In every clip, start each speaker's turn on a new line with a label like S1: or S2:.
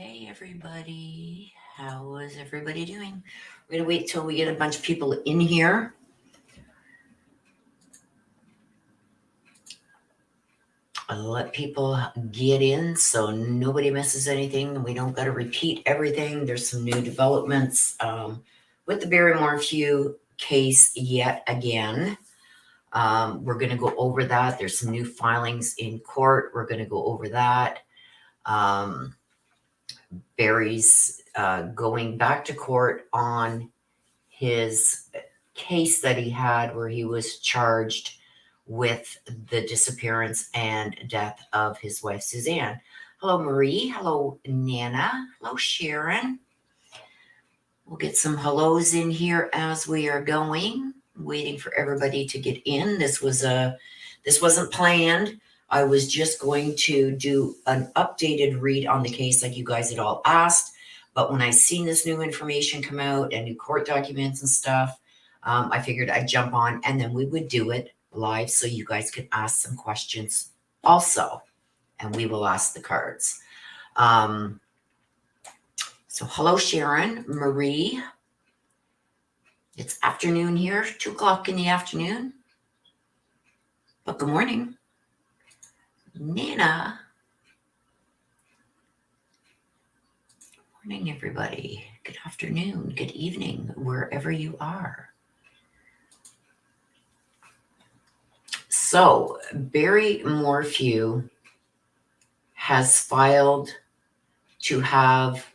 S1: Hey everybody, how is everybody doing? We're gonna wait till we get a bunch of people in here. I'll let people get in so nobody misses anything. We don't got to repeat everything. There's some new developments with the Barry Morphew case yet again. We're going to go over that. There's some new filings in court. We're going to go over that. Barry's going back to court on his case that he had where he was charged with the disappearance and death of his wife, Suzanne. Hello, Marie. Hello, Nana. Hello, Sharon. We'll get some hellos in here as we are going, waiting for everybody to get in. This wasn't planned. I was just going to do an updated read on the case like you guys had all asked. But when I seen this new information come out and new court documents and stuff, I figured I'd jump on and then we would do it live so you guys could ask some questions also. And we will ask the cards. So hello, Sharon, Marie. It's afternoon here, 2 o'clock in the afternoon. But good morning. Nana. Good morning, everybody. Good afternoon, good evening, wherever you are. So Barry Morphew has filed to have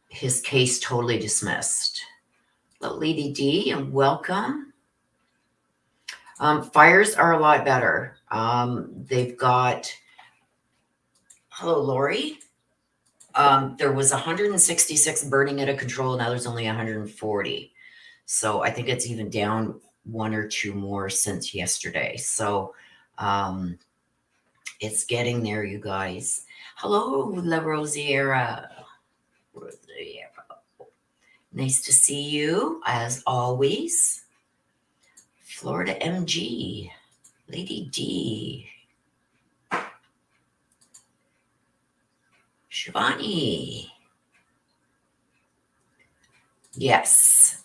S1: his case totally dismissed. Hello, Lady D, and welcome. Fires are a lot better. They've got, hello, Lori. There was 166 burning out of control. Now there's only 140. So I think it's even down 1 or 2 more since yesterday. So it's getting there, you guys. Hello, La Rosiera. Nice to see you, as always. Florida MG, Lady D. Shivani. Yes.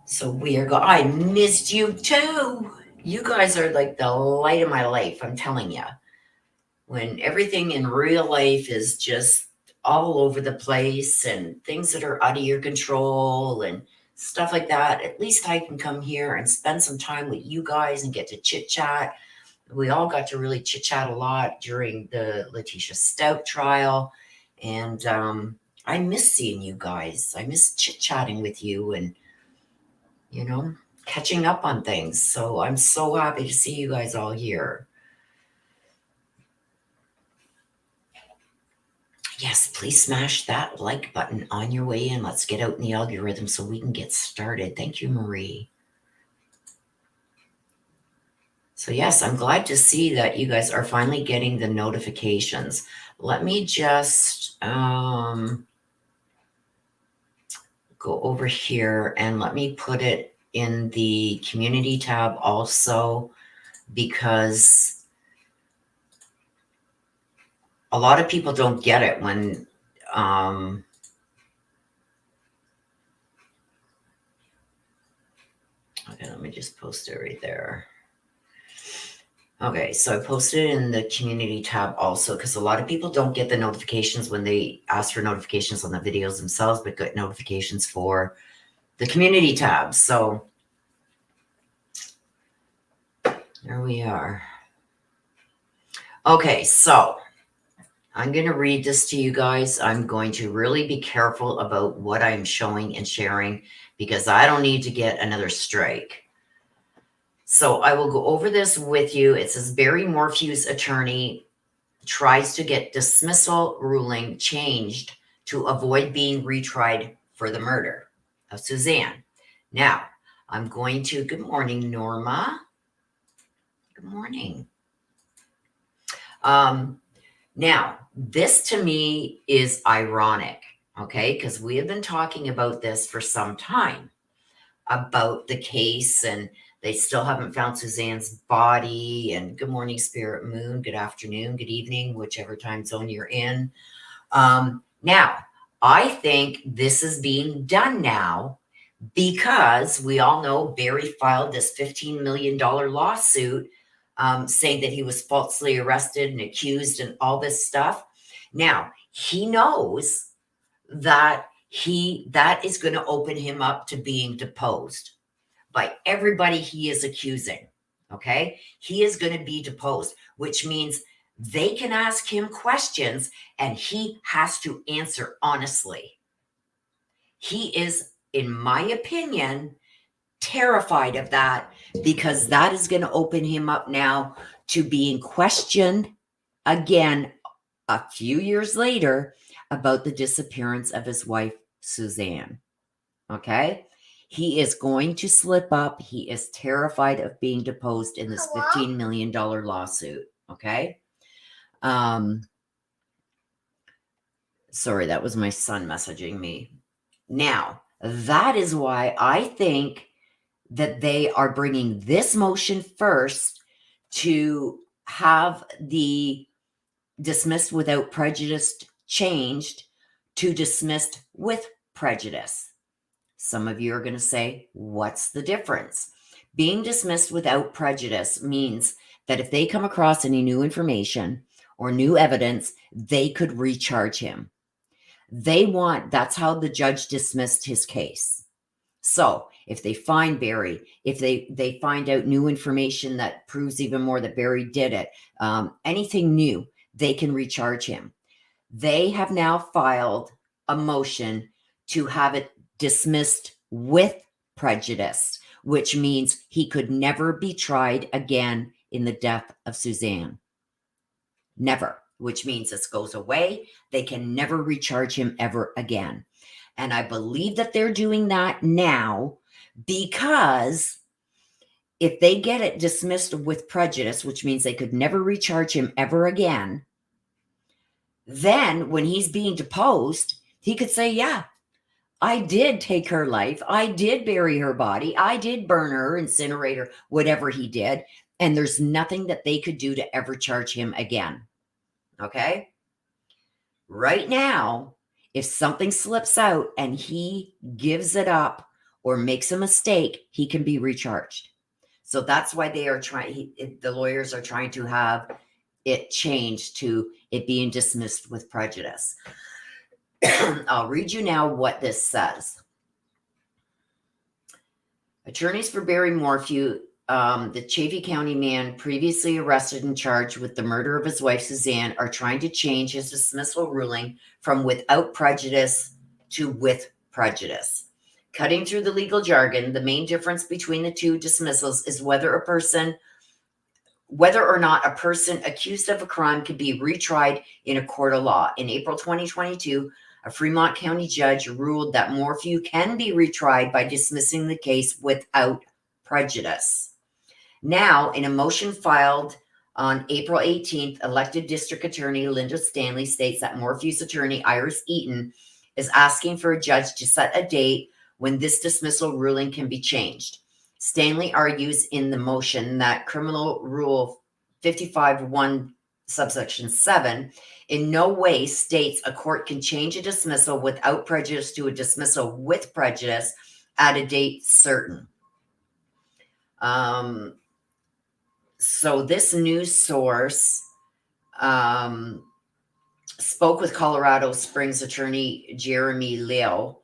S1: So we are going. I missed you too. You guys are like the light of my life, I'm telling you. When everything in real life is just all over the place and things that are out of your control and stuff like that, at least I can come here and spend some time with you guys and get to chit chat. We all got to really chit chat a lot during the Letitia Stout trial. And I miss seeing you guys. I miss chit chatting with you and, you know, catching up on things. So I'm so happy to see you guys all here. Yes, please smash that like button on your way in. Let's get out in the algorithm so we can get started. Thank you, Marie. So yes, I'm glad to see that you guys are finally getting the notifications. Let me just go over here and let me put it in the community tab also, because a lot of people don't get it when okay, let me just post it right there. Okay, so I posted it in the community tab also, because a lot of people don't get the notifications when they ask for notifications on the videos themselves, but get notifications for the community tab. So there we are. Okay, so I'm going to read this to you guys. I'm going to really be careful about what I'm showing and sharing because I don't need to get another strike. So I will go over this with you. It says Barry Morphew's attorney tries to get dismissal ruling changed to avoid being retried for the murder of Suzanne. Now, I'm going to, good morning, Norma. Good morning. Now, this to me is ironic, okay? Because we have been talking about this for some time, about the case and They still haven't found Suzanne's body. And good morning, Spirit Moon. Good afternoon, good evening, whichever time zone you're in. Now, I think this is being done now because we all know Barry filed this $15 million lawsuit saying that he was falsely arrested and accused and all this stuff. Now, he knows that that is going to open him up to being deposed by everybody he is accusing. Okay? He is going to be deposed, which means they can ask him questions and he has to answer honestly. He is, in my opinion, terrified of that because that is going to open him up now to being questioned again a few years later about the disappearance of his wife, Suzanne. Okay? He is going to slip up. He is terrified of being deposed in this $15 million lawsuit. Okay? Sorry, that was my son messaging me. Now, that is why I think that they are bringing this motion first to have the dismissed without prejudice changed to dismissed with prejudice. Some of you are going to say, what's the difference? Being dismissed without prejudice means that if they come across any new information or new evidence, they could recharge him. That's how the judge dismissed his case. So if they find Barry, if they find out new information that proves even more that Barry did it, anything new, they can recharge him. They have now filed a motion to have it dismissed with prejudice, which means he could never be tried again in the death of Suzanne. Never, which means this goes away. They can never recharge him ever again. And I believe that they're doing that now because if they get it dismissed with prejudice, which means they could never recharge him ever again, then when he's being deposed, he could say, yeah, I did take her life. I did bury her body. I did burn her, incinerate her, whatever he did. And there's nothing that they could do to ever charge him again. Okay? Right now, if something slips out and he gives it up or makes a mistake, he can be recharged. So that's why they are the lawyers are trying to have it changed to it being dismissed with prejudice. I'll read you now what this says. Attorneys for Barry Morphew, the Chaffee County man previously arrested and charged with the murder of his wife, Suzanne, are trying to change his dismissal ruling from without prejudice to with prejudice. Cutting through the legal jargon, the main difference between the two dismissals is whether or not a person accused of a crime could be retried in a court of law. In April 2022, a Fremont County judge ruled that Morphew can be retried by dismissing the case without prejudice. Now, in a motion filed on April 18th, elected district attorney Linda Stanley states that Morphew's attorney, Iris Eaton, is asking for a judge to set a date when this dismissal ruling can be changed. Stanley argues in the motion that Criminal Rule 55(1) subsection 7 in no way states a court can change a dismissal without prejudice to a dismissal with prejudice at a date certain. So this news source spoke with Colorado Springs attorney Jeremy Leo,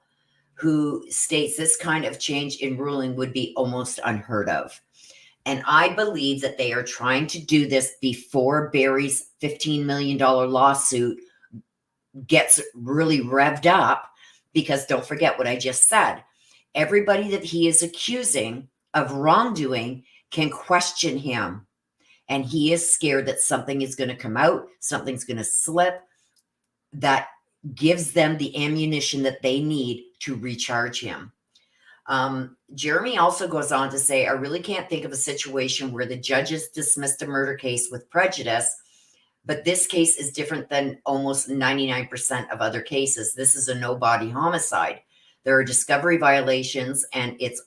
S1: who states this kind of change in ruling would be almost unheard of. And I believe that they are trying to do this before Barry's $15 million lawsuit gets really revved up, because don't forget what I just said. Everybody that he is accusing of wrongdoing can question him. And he is scared that something is going to come out, something's going to slip, that gives them the ammunition that they need to recharge him. Jeremy also goes on to say, I really can't think of a situation where the judges dismissed a murder case with prejudice, but this case is different than almost 99% of other cases. This is a no-body homicide. There are discovery violations, and it's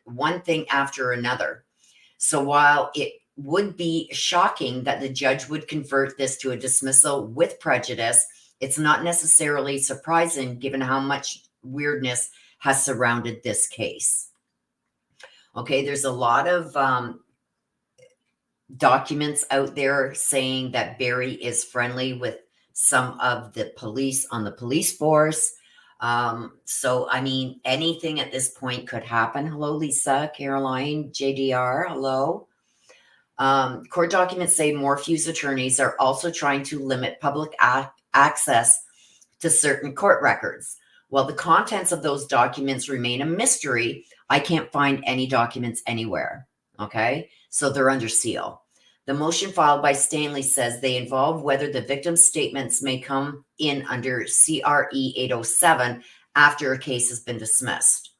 S1: one thing after another. So while it would be shocking that the judge would convert this to a dismissal with prejudice, it's not necessarily surprising given how much weirdness has surrounded this case. Okay, there's a lot of documents out there saying that Barry is friendly with some of the police on the police force. So, I mean, anything at this point could happen. Hello, Lisa, Caroline, JDR, hello. Court documents say Morphew's attorneys are also trying to limit public access to certain court records. While the contents of those documents remain a mystery, I can't find any documents anywhere. Okay, so they're under seal. The motion filed by Stanley says they involve whether the victim's statements may come in under CRE 807 after a case has been dismissed.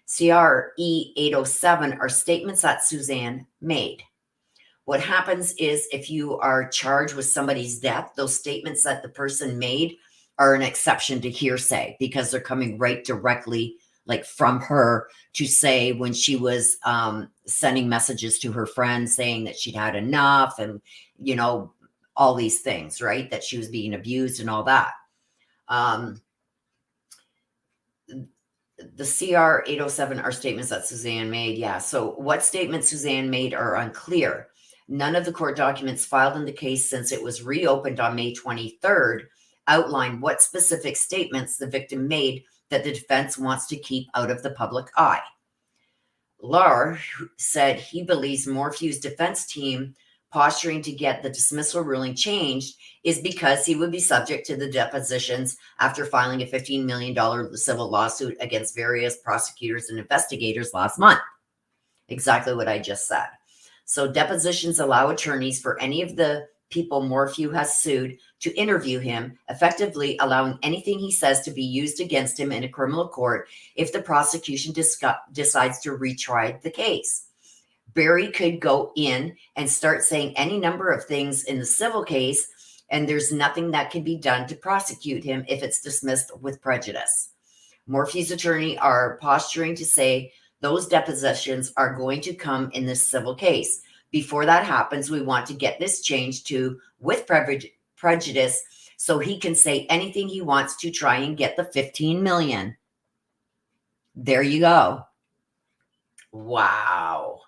S1: CRE 807 are statements that Suzanne made. What happens is if you are charged with somebody's death, those statements that the person made are an exception to hearsay because they're coming right directly like from her to say when she was sending messages to her friends saying that she'd had enough and, you know, all these things, right? That she was being abused and all that. The CR 807 are statements that Suzanne made. Yeah. So what statements Suzanne made are unclear. None of the court documents filed in the case since it was reopened on May 23rd outline what specific statements the victim made that the defense wants to keep out of the public eye. Lahr said he believes Morphew's defense team posturing to get the dismissal ruling changed is because he would be subject to the depositions after filing a $15 million civil lawsuit against various prosecutors and investigators last month. Exactly what I just said. So depositions allow attorneys for any of the people Morphew has sued to interview him, effectively allowing anything he says to be used against him in a criminal court if the prosecution decides to retry the case. Barry could go in and start saying any number of things in the civil case, and there's nothing that can be done to prosecute him if it's dismissed with prejudice. Morphew's attorney are posturing to say those depositions are going to come in this civil case. Before that happens, we want to get this changed to with prejudice so he can say anything he wants to try and get the $15 million. There you go. Wow.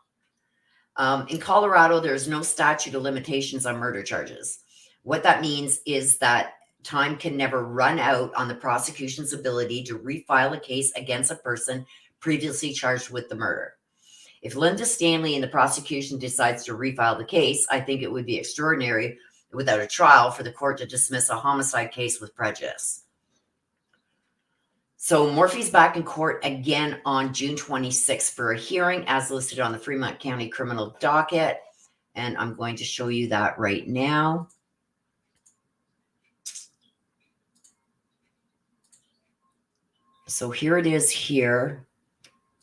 S1: In Colorado, there's no statute of limitations on murder charges. What that means is that time can never run out on the prosecution's ability to refile a case against a person previously charged with the murder. If Linda Stanley and the prosecution decides to refile the case, I think it would be extraordinary without a trial for the court to dismiss a homicide case with prejudice. So Morphy's back in court again on June 26th for a hearing as listed on the Fremont County criminal docket. And I'm going to show you that right now. So here it is here.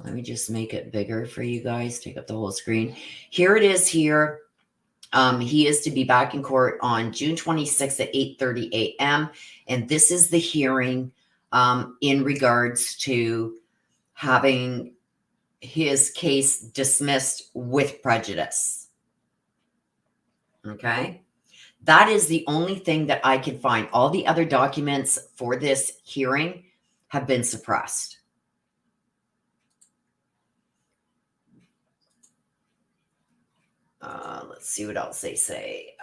S1: Let me just make it bigger for you guys. Take up the whole screen. Here it is here. He is to be back in court on June 26th at 8:30 a.m. And this is the hearing in regards to having his case dismissed with prejudice. Okay. That is the only thing that I can find. All the other documents for this hearing have been suppressed. Let's see what else they say.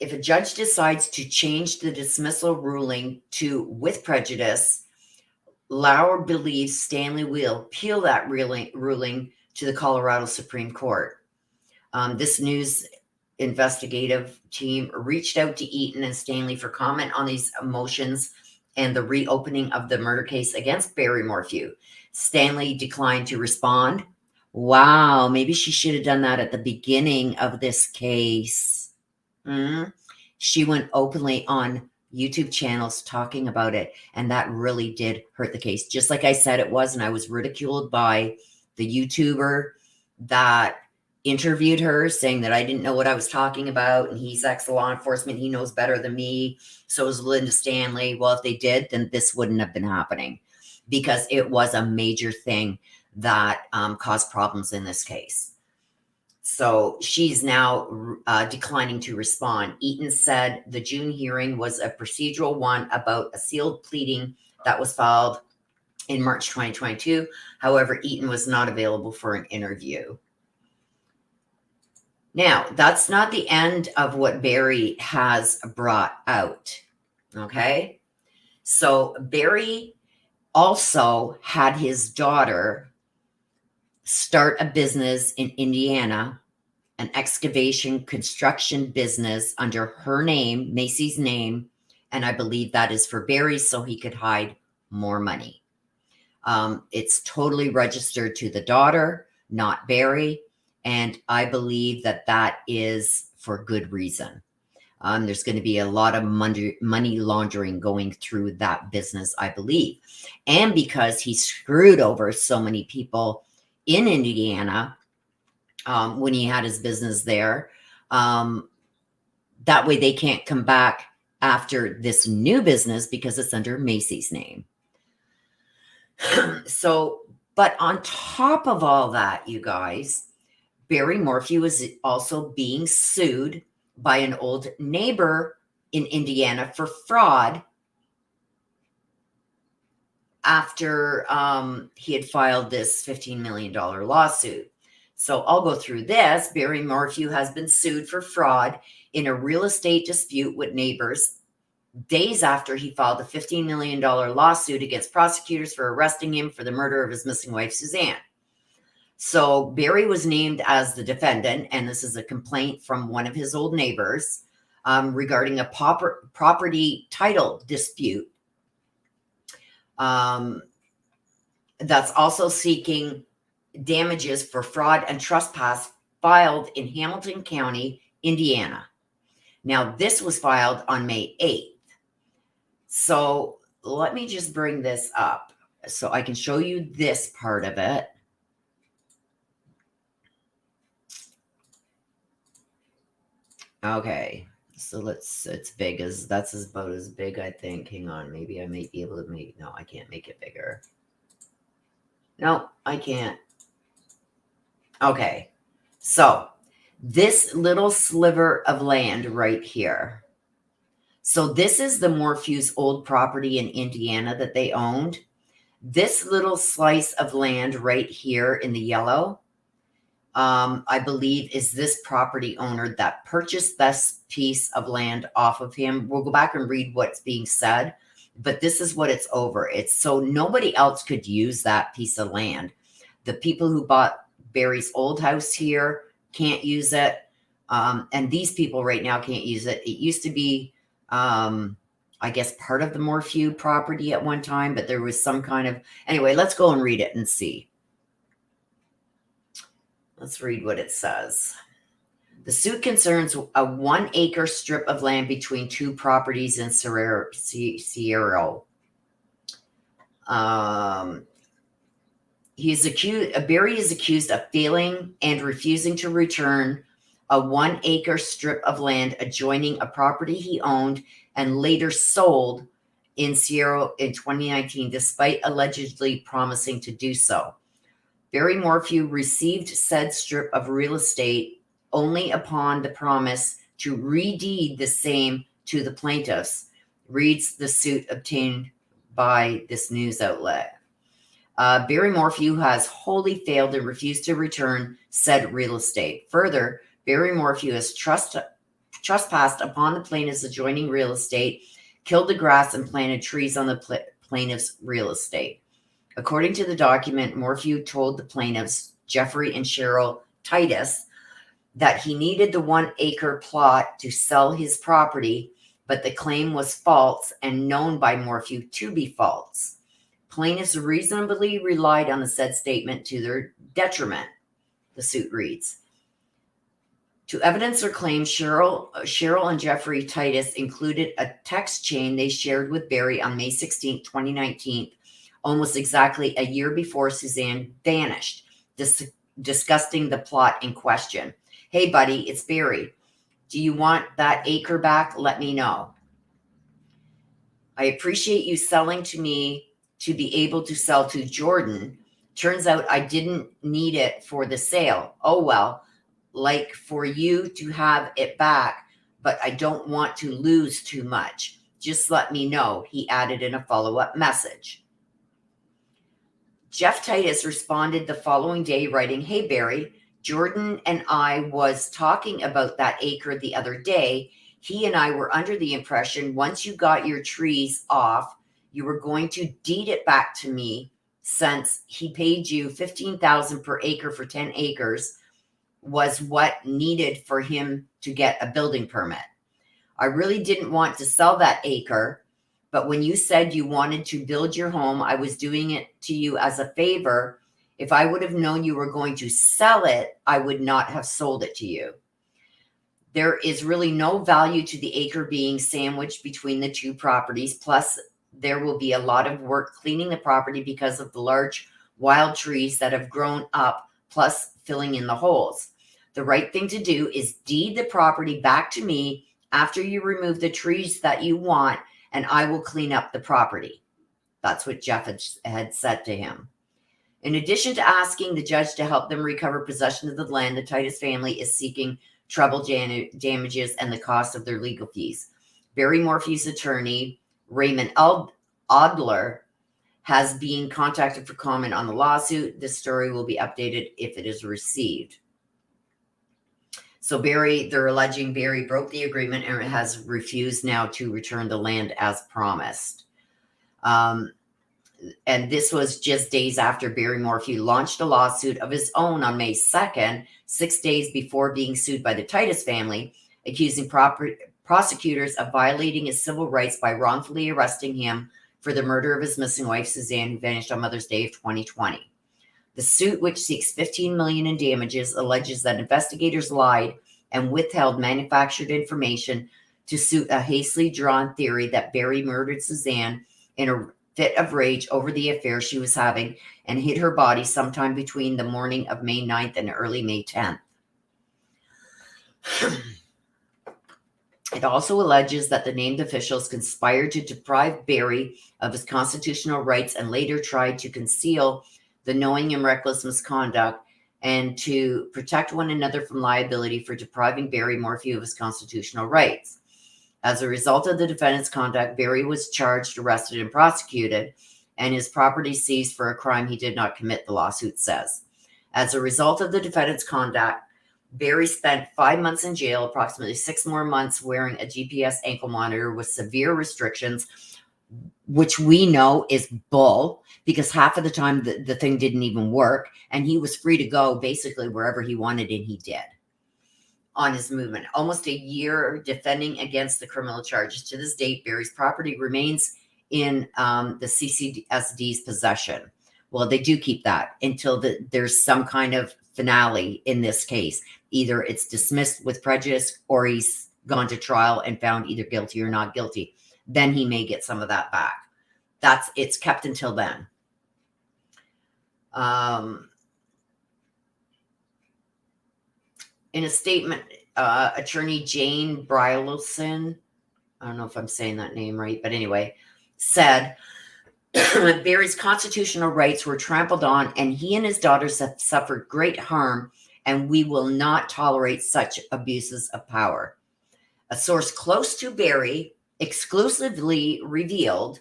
S1: If a judge decides to change the dismissal ruling to with prejudice, Lauer believes Stanley will appeal that ruling to the Colorado Supreme Court. This news investigative team reached out to Eaton and Stanley for comment on these motions and the reopening of the murder case against Barry Morphew. Stanley declined to respond. Wow, maybe she should have done that at the beginning of this case. She went openly on YouTube channels talking about it, and that really did hurt the case. Just like I said it was, and I was ridiculed by the YouTuber that interviewed her, saying that I didn't know what I was talking about, and he's ex-law enforcement, he knows better than me. So is Linda Stanley. Well, if they did, then this wouldn't have been happening because it was a major thing that caused problems in this case. So she's now declining to respond. Eaton said the June hearing was a procedural one about a sealed pleading that was filed in March 2022. However, Eaton was not available for an interview. Now, that's not the end of what Barry has brought out. Okay. So Barry also had his daughter start a business in Indiana, an excavation construction business under her name, Macy's name. And I believe that is for Barry so he could hide more money. It's totally registered to the daughter, not Barry. And I believe that that is for good reason. There's going to be a lot of money laundering going through that business, I believe. And because he screwed over so many people in Indiana when he had his business there, that way they can't come back after this new business because it's under Macy's name. So, but on top of all that, you guys, Barry Morphew is also being sued by an old neighbor in Indiana for fraud after he had filed this $15 million lawsuit. So I'll go through this. Barry Morphew has been sued for fraud in a real estate dispute with neighbors days after he filed a $15 million lawsuit against prosecutors for arresting him for the murder of his missing wife, Suzanne. So Barry was named as the defendant, and this is a complaint from one of his old neighbors regarding a property title dispute. That's also seeking damages for fraud and trespass filed in Hamilton County, Indiana. Now, this was filed on May 8th. So let me just bring this up so I can show you this part of it. Okay, so it's big as that's about as big, I think. Hang on, maybe I might be able to make, no, I can't make it bigger. No, I can't. Okay, so this little sliver of land right here. So this is the Morphew's old property in Indiana that they owned. This little slice of land right here in the yellow, I believe, is this property owner that purchased this piece of land off of him. We'll go back and read what's being said, but this is what it's over. It's so nobody else could use that piece of land. The people who bought Barry's old house here can't use it. And these people right now can't use it. It used to be, I guess, part of the Morphew property at one time, but there was some kind of, anyway, let's go and read it and see. Let's read what it says. The suit concerns a 1 acre strip of land between two properties in Sierra. Barry is accused of failing and refusing to return a 1 acre strip of land adjoining a property he owned and later sold in Sierra in 2019, despite allegedly promising to do so. Barry Morphew received said strip of real estate only upon the promise to redeed the same to the plaintiffs, reads the suit obtained by this news outlet. Barry Morphew has wholly failed and refused to return said real estate. Further, Barry Morphew has trespassed upon the plaintiff's adjoining real estate, killed the grass, and planted trees on the plaintiff's real estate. According to the document, Morphew told the plaintiffs, Jeffrey and Cheryl Titus, that he needed the 1 acre plot to sell his property, but the claim was false and known by Morphew to be false. Plaintiffs reasonably relied on the said statement to their detriment, the suit reads. To evidence their claim, Cheryl and Jeffrey Titus included a text chain they shared with Barry on May 16, 2019, almost exactly a year before Suzanne vanished, discussing the plot in question. Hey, buddy, it's Barry. Do you want that acre back? Let me know. I appreciate you selling to me to be able to sell to Jordan. Turns out I didn't need it for the sale. Oh, well, like for you to have it back, but I don't want to lose too much. Just let me know," he added in a follow-up message. Jeff Titus responded the following day, writing, "Hey, Barry, Jordan and I was talking about that acre the other day. He and I were under the impression once you got your trees off, you were going to deed it back to me since he paid you $15,000 per acre for 10 acres was what needed for him to get a building permit. I really didn't want to sell that acre, but when you said you wanted to build your home, I was doing it to you as a favor. If I would have known you were going to sell it, I would not have sold it to you. There is really no value to the acre being sandwiched between the two properties. Plus, there will be a lot of work cleaning the property because of the large wild trees that have grown up, plus filling in the holes. The right thing to do is deed the property back to me after you remove the trees that you want, and I will clean up the property." That's what Jeff had said to him. In addition to asking the judge to help them recover possession of the land, the Titus family is seeking treble damages and the cost of their legal fees. Barry Morphew's attorney, Raymond Adler, has been contacted for comment on the lawsuit. This story will be updated if it is received. So they're alleging Barry broke the agreement and has refused now to return the land as promised. And this was just days after Barry Morphew launched a lawsuit of his own on May 2nd, 6 days before being sued by the Titus family, accusing prosecutors of violating his civil rights by wrongfully arresting him for the murder of his missing wife, Suzanne, who vanished on Mother's Day of 2020. The suit, which seeks $15 million in damages, alleges that investigators lied and withheld manufactured information to suit a hastily drawn theory that Barry murdered Suzanne in a fit of rage over the affair she was having and hid her body sometime between the morning of May 9th and early May 10th. It also alleges that the named officials conspired to deprive Barry of his constitutional rights and later tried to conceal the knowing and reckless misconduct and to protect one another from liability for depriving Barry Morphew of his constitutional rights. As a result of the defendant's conduct, Barry was charged, arrested, and prosecuted, and his property seized for a crime he did not commit, the lawsuit says. As a result of the defendant's conduct, Barry spent 5 months in jail, approximately 6 more months wearing a GPS ankle monitor with severe restrictions, which we know is bull, because half of the time the thing didn't even work, and he was free to go basically wherever he wanted, and he did on his movement. Almost a year defending against the criminal charges. To this date, Barry's property remains in the CCSD's possession. Well, they do keep that until there's some kind of finale in this case. Either it's dismissed with prejudice or he's gone to trial and found either guilty or not guilty. Then he may get some of that back. It's kept until then. In a statement, attorney Jane Brylson, I don't know if I'm saying that name right, but anyway, said Barry's constitutional rights were trampled on and he and his daughters have suffered great harm, and we will not tolerate such abuses of power. A source close to Barry exclusively revealed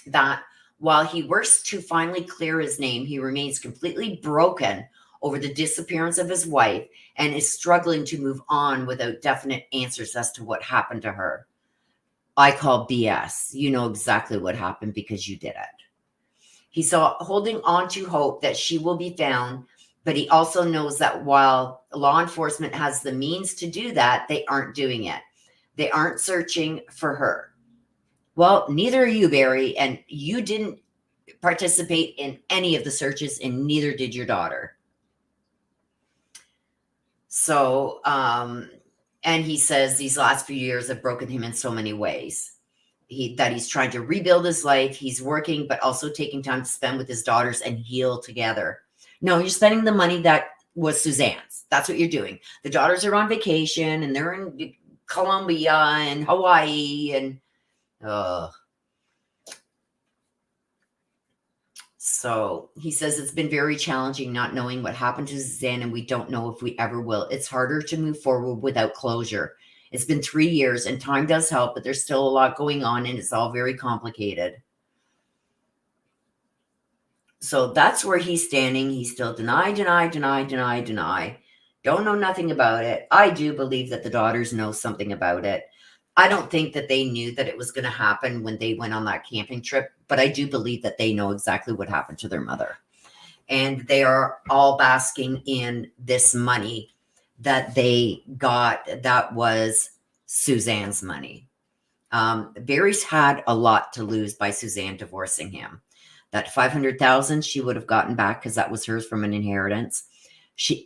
S1: that while he works to finally clear his name, he remains completely broken over the disappearance of his wife and is struggling to move on without definite answers as to what happened to her. I call BS. You know exactly what happened because you did it. He's holding on to hope that she will be found, but he also knows that while law enforcement has the means to do that, they aren't doing it. They aren't searching for her. Well, neither are you, Barry, and you didn't participate in any of the searches, and neither did your daughter. So, and he says these last few years have broken him in so many ways. That he's trying to rebuild his life. He's working, but also taking time to spend with his daughters and heal together. No, you're spending the money that was Suzanne's. That's what you're doing. The daughters are on vacation, and they're in Colombia and Hawaii, and So he says it's been very challenging not knowing what happened to Suzanne, and we don't know if we ever will. It's harder to move forward without closure. It's been 3 years, and time does help, but there's still a lot going on, and it's all very complicated. So that's where he's standing. He's still deny. Don't know nothing about it. I do believe that the daughters know something about it. I don't think that they knew that it was going to happen when they went on that camping trip, but I do believe that they know exactly what happened to their mother. And they are all basking in this money that they got that was Suzanne's money. Barry's had a lot to lose by Suzanne divorcing him. That $500,000 she would have gotten back because that was hers from an inheritance.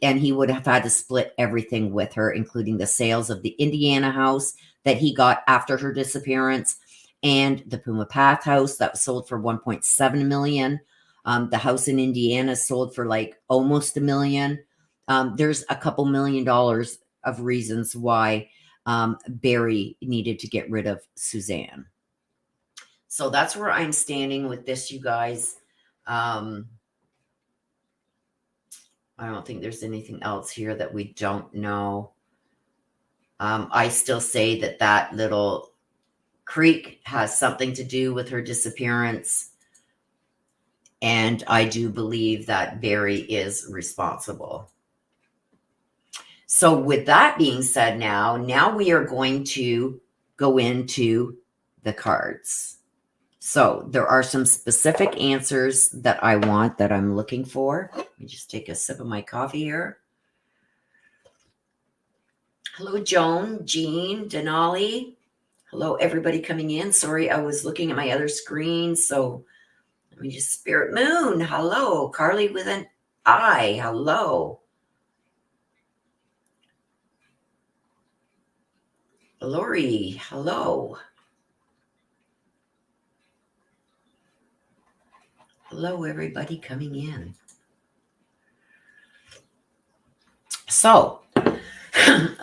S1: And he would have had to split everything with her, including the sales of the Indiana house that he got after her disappearance, and the Puma Path house that was sold for $1.7 million. The house in Indiana sold for like almost $1 million. There's a couple $1 million of reasons why Barry needed to get rid of Suzanne. So that's where I'm standing with this, you guys. I don't think there's anything else here that we don't know. I still say that that little creek has something to do with her disappearance. And I do believe that Barry is responsible. So with that being said, now we are going to go into the cards. So there are some specific answers that I want, that I'm looking for. Let me just take a sip of my coffee here. Hello, Joan, Jean, Denali. Hello, everybody coming in. Sorry, I was looking at my other screen. So let me just, Spirit Moon. Hello, Carly with an I. Hello. Lori, hello. Hello, everybody coming in. So,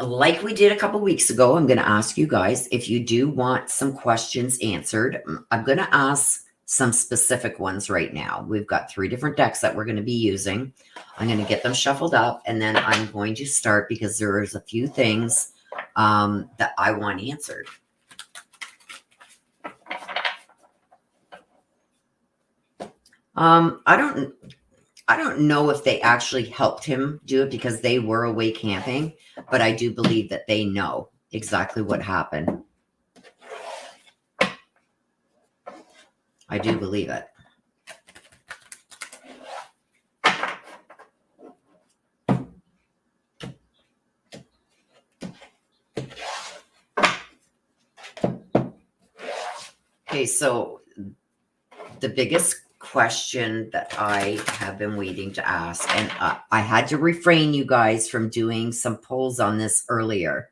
S1: like we did a couple weeks ago, I'm going to ask you guys if you do want some questions answered. I'm going to ask some specific ones right now. We've got 3 different decks that we're going to be using. I'm going to get them shuffled up, and then I'm going to start because there's a few things that I want answered. I don't know if they actually helped him do it because they were away camping, but I do believe that they know exactly what happened. I do believe it. Okay, so the biggest question that I have been waiting to ask, and I had to refrain you guys from doing some polls on this earlier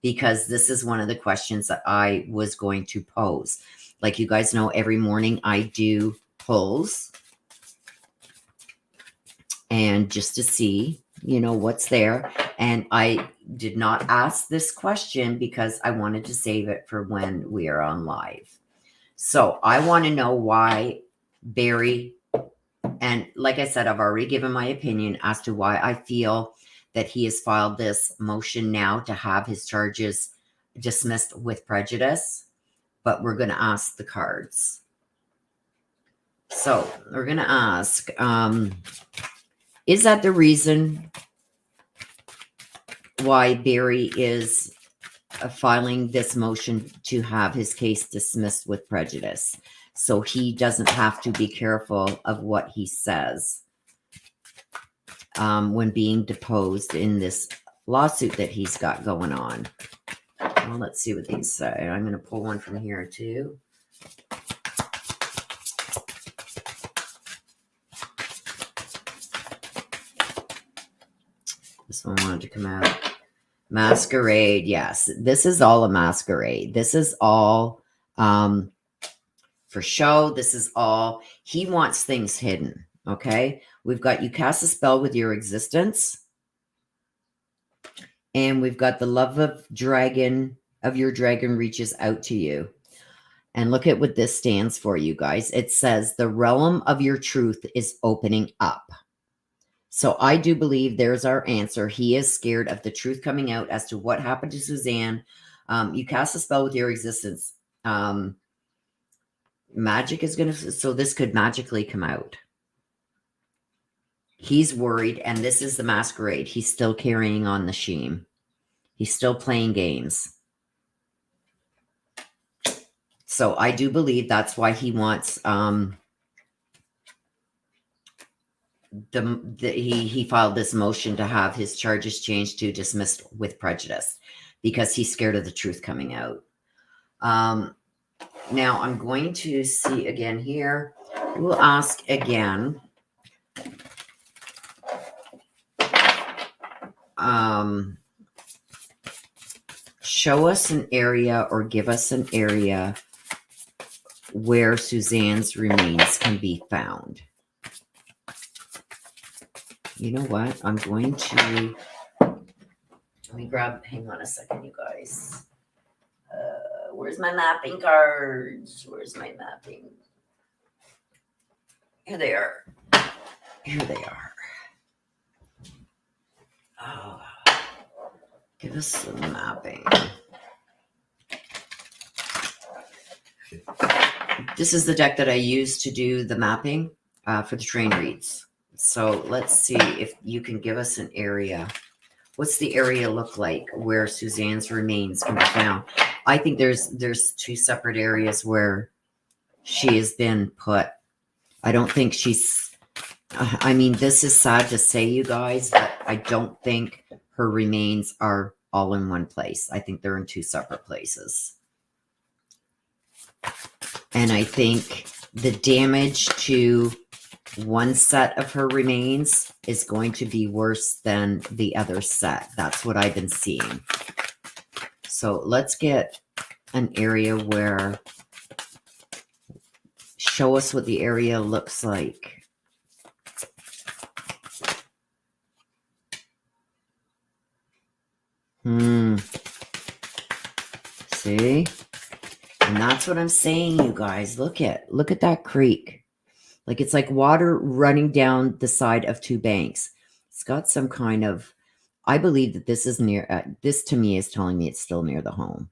S1: because this is one of the questions that I was going to pose. Like you guys know, every morning I do polls, and just to see, you know, what's there. And I did not ask this question because I wanted to save it for when we are on live. So I want to know why Barry, and like I said, I've already given my opinion as to why I feel that he has filed this motion now to have his charges dismissed with prejudice. But we're going to ask the cards. So we're going to ask, is that the reason why Barry is filing this motion to have his case dismissed with prejudice, so he doesn't have to be careful of what he says when being deposed in this lawsuit that he's got going on? Well, let's see what these say. I'm going to pull one from here too. This one wanted to come out. Masquerade. Yes, this is all a masquerade. This is all for show. This is all, he wants things hidden. Okay. We've got you cast a spell with your existence. And we've got the love of your dragon reaches out to you. And look at what this stands for, you guys. It says the realm of your truth is opening up. So I do believe there's our answer. He is scared of the truth coming out as to what happened to Suzanne. You cast a spell with your existence. Magic is going to, so this could magically come out. He's worried, and this is the masquerade. He's still carrying on the shame. He's still playing games. So I do believe that's why he wants, he filed this motion to have his charges changed to dismissed with prejudice because he's scared of the truth coming out. Now I'm going to see again here. We'll ask again. Show us an area or give us an area where Suzanne's remains can be found. You know what? I'm going to, let me grab, hang on a second, you guys. Where's my mapping cards? Where's my mapping? Here they are. Here they are. Oh, give us some mapping. This is the deck that I use to do the mapping for the train reads. So let's see if you can give us an area. What's the area look like where Suzanne's remains can be found? I think there's two separate areas where she has been put. I don't think she's, I mean, this is sad to say, you guys, but I don't think her remains are all in one place. I think they're in two separate places. And I think the damage to one set of her remains is going to be worse than the other set. That's what I've been seeing. So let's get an area where, show us what the area looks like. See? And that's what I'm saying, you guys. Look at that creek. Like it's like water running down the side of two banks. It's got some kind of, I believe that this is near, this to me is telling me it's still near the home.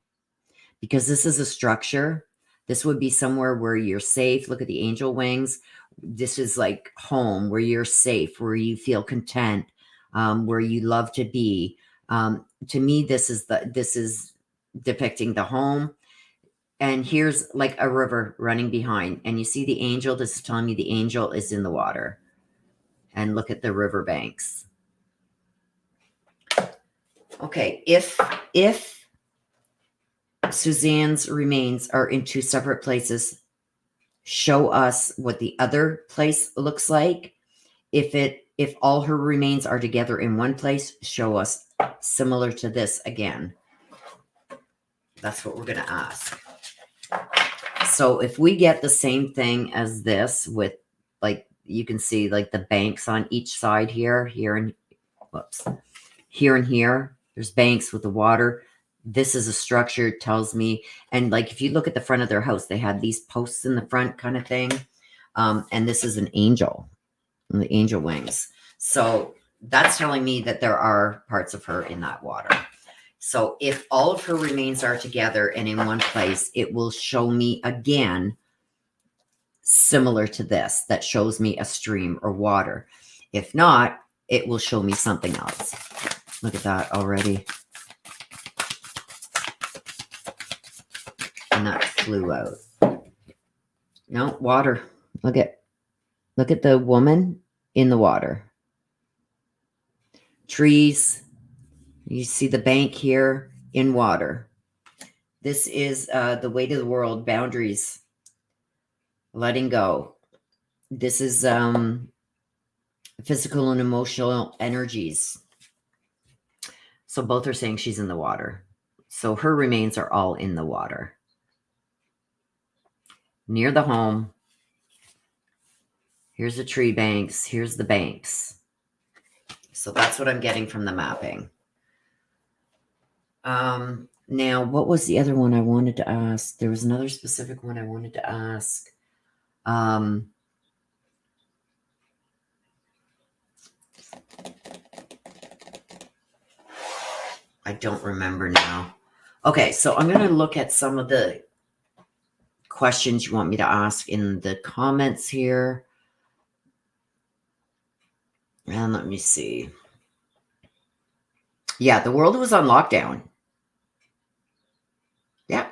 S1: Because this is a structure. This would be somewhere where you're safe. Look at the angel wings. This is like home, where you're safe, where you feel content, where you love to be. To me, this is depicting the home. And here's like a river running behind. And you see the angel. This is telling me the angel is in the water. And look at the river banks. Okay, if Suzanne's remains are in two separate places, show us what the other place looks like. If all her remains are together in one place, show us similar to this again. That's what we're going to ask. So if we get the same thing as this with, like, you can see like the banks on each side here and here, there's banks with the water. This is a structure, it tells me. And like, if you look at the front of their house, they have these posts in the front kind of thing. And this is an angel, and the angel wings. So that's telling me that there are parts of her in that water. So if all of her remains are together and in one place, it will show me again, similar to this, that shows me a stream or water. If not, it will show me something else. Look at that already. And that flew out. No, water. Look at the woman in the water. Trees. You see the bank here in water. This is the weight of the world, boundaries, letting go. This is physical and emotional energies. So both are saying she's in the water. So her remains are all in the water. Near the home. Here's the tree banks. Here's the banks. So that's what I'm getting from the mapping. Now, what was the other one I wanted to ask? There was another specific one I wanted to ask. I don't remember now. Okay, so I'm going to look at some of the questions you want me to ask in the comments here. And let me see. Yeah, the world was on lockdown. Yeah.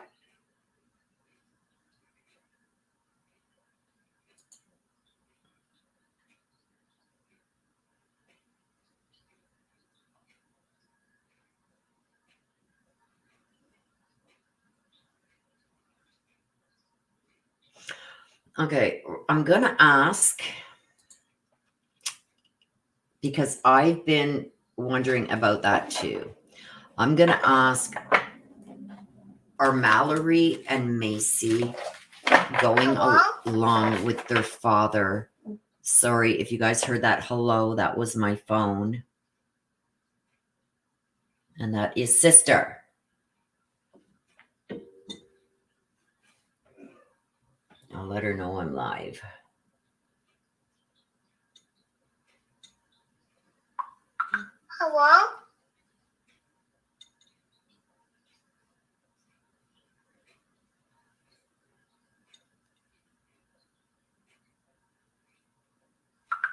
S1: Okay, I'm going to ask, because I've been wondering about that too. I'm going to ask, are Mallory and Macy going along with their father? Sorry if you guys heard that hello, that was my phone. And that is sister. I'll let her know I'm live.
S2: Hello?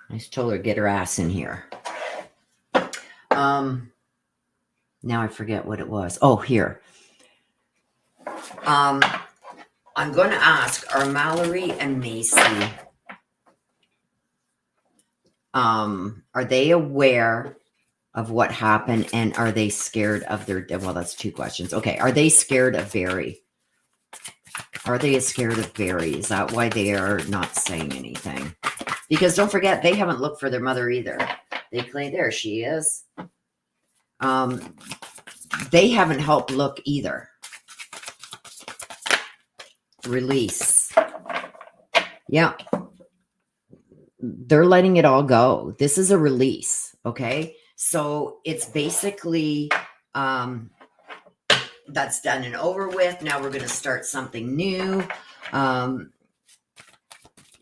S1: I just told her get her ass in here. Now I forget what it was. Oh, here. I'm going to ask, are Mallory and Macy, are they aware of what happened, and are they scared of their, well, that's two questions. Okay. Are they scared of Barry? Are they scared of Barry? Is that why they are not saying anything? Because don't forget, they haven't looked for their mother either. They claim, there she is. They haven't helped look either. Release. Yeah. They're letting it all go. This is a release. Okay. So it's basically, that's done and over with. Now we're going to start something new.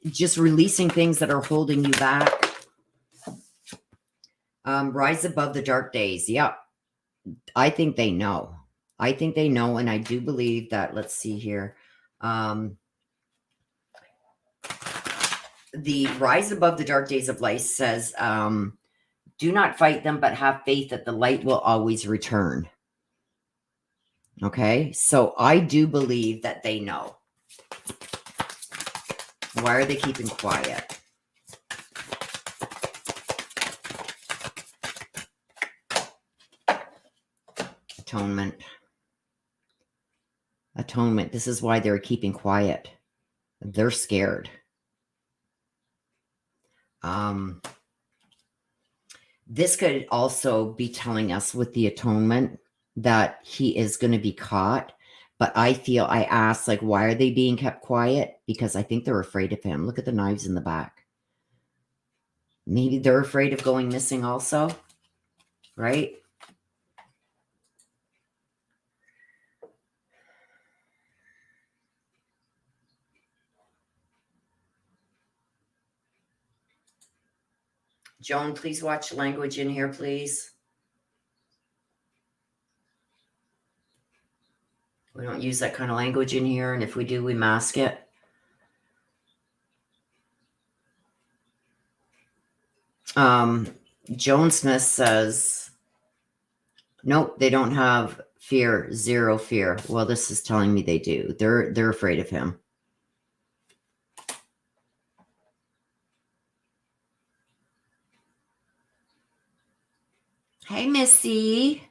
S1: Just releasing things that are holding you back. Rise above the dark days. Yep. I think they know. I think they know. And I do believe that, let's see here. The rise above the dark days of life says, do not fight them, but have faith that the light will always return. Okay. So I do believe that they know. Why are they keeping quiet? Atonement. Atonement. This is why they're keeping quiet. They're scared. This could also be telling us with the atonement that he is going to be caught. But I feel, I asked, like, why are they being kept quiet? Because I think they're afraid of him. Look at the knives in the back. Maybe they're afraid of going missing also, right? Joan, please watch language in here, please. We don't use that kind of language in here, and if we do, we mask it. Joan Smith says, nope, they don't have fear, zero fear. Well, this is telling me they do. They're afraid of him. Hey, Missy.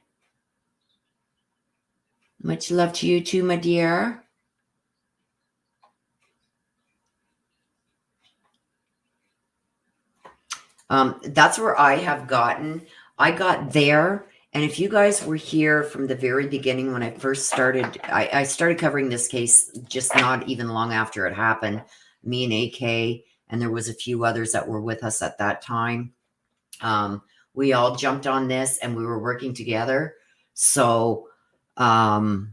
S1: Much love to you too, my dear. That's where I have gotten. I got there. And if you guys were here from the very beginning, when I first started, I started covering this case just not even long after it happened. Me and AK, and there was a few others that were with us at that time. We all jumped on this and we were working together. So I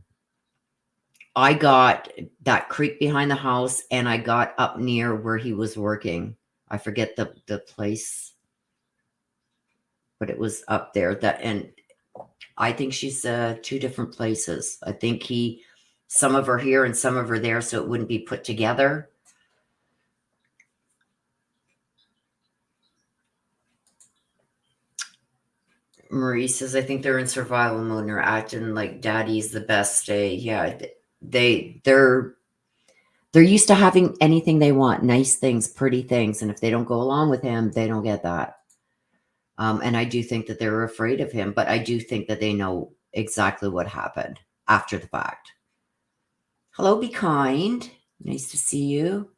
S1: got that creek behind the house, and I got up near where he was working. I forget the place, but it was up there. And I think she's 2 different places. I think some of her here and some of her there, so it wouldn't be put together. Marie says, I think they're in survival mode and they're acting like daddy's the best. Yeah, they're used to having anything they want, nice things, pretty things. And if they don't go along with him, they don't get that. And I do think that they're afraid of him, but I do think that they know exactly what happened after the fact. Hello, Be Kind. Nice to see you.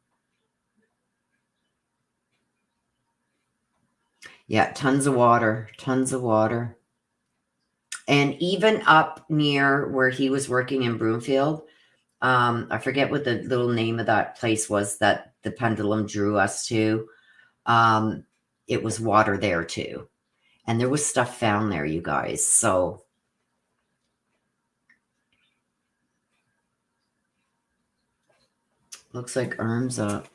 S1: Yeah, tons of water, tons of water. And even up near where he was working in Broomfield, I forget what the little name of that place was that the pendulum drew us to. It was water there too. And there was stuff found there, you guys. So looks like arms up.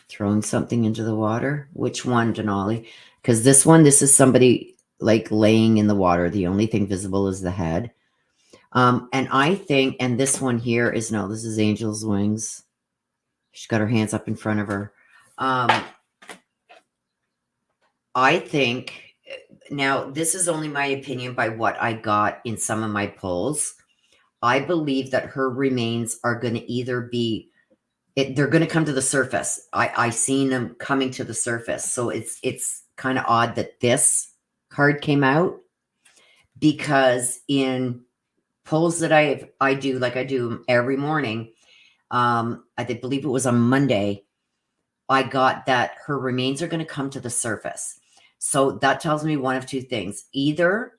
S1: Throwing something into the water. Which one, Denali? Because this is somebody like laying in the water. The only thing visible is the head. And I think, and this one here is, no, this is Angel's Wings. She's got her hands up in front of her. I think, now this is only my opinion by what I got in some of my polls. I believe that her remains are going to either be, they're going to come to the surface. I seen them coming to the surface. So it's kind of odd that this card came out, because in polls that I do, like I do every morning, I believe it was on Monday, I got that her remains are going to come to the surface. So that tells me one of 2 things. Either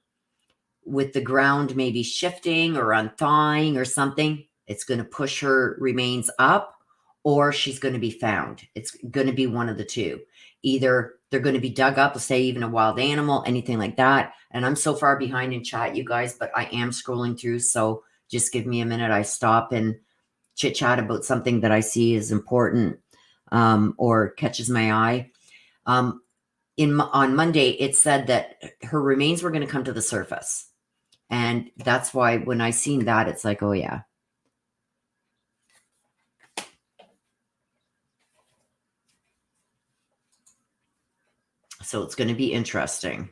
S1: with the ground maybe shifting or unthawing or something, it's going to push her remains up, or she's going to be found. It's going to be one of the 2. Either they're going to be dug up, say even a wild animal, anything like that. And I'm so far behind in chat, you guys, but I am scrolling through. So just give me a minute. I stop and chit chat about something that I see is important, or catches my eye. On Monday, it said that her remains were going to come to the surface. And that's why when I seen that, it's like, oh yeah. So it's going to be interesting.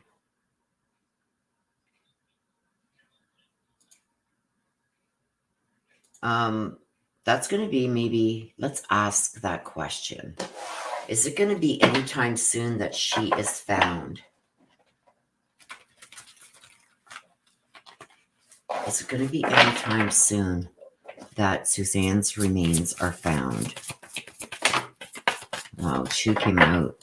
S1: That's going to be, maybe, let's ask that question. Is it going to be anytime soon that she is found? Is it going to be anytime soon that Suzanne's remains are found? Wow, 2 came out.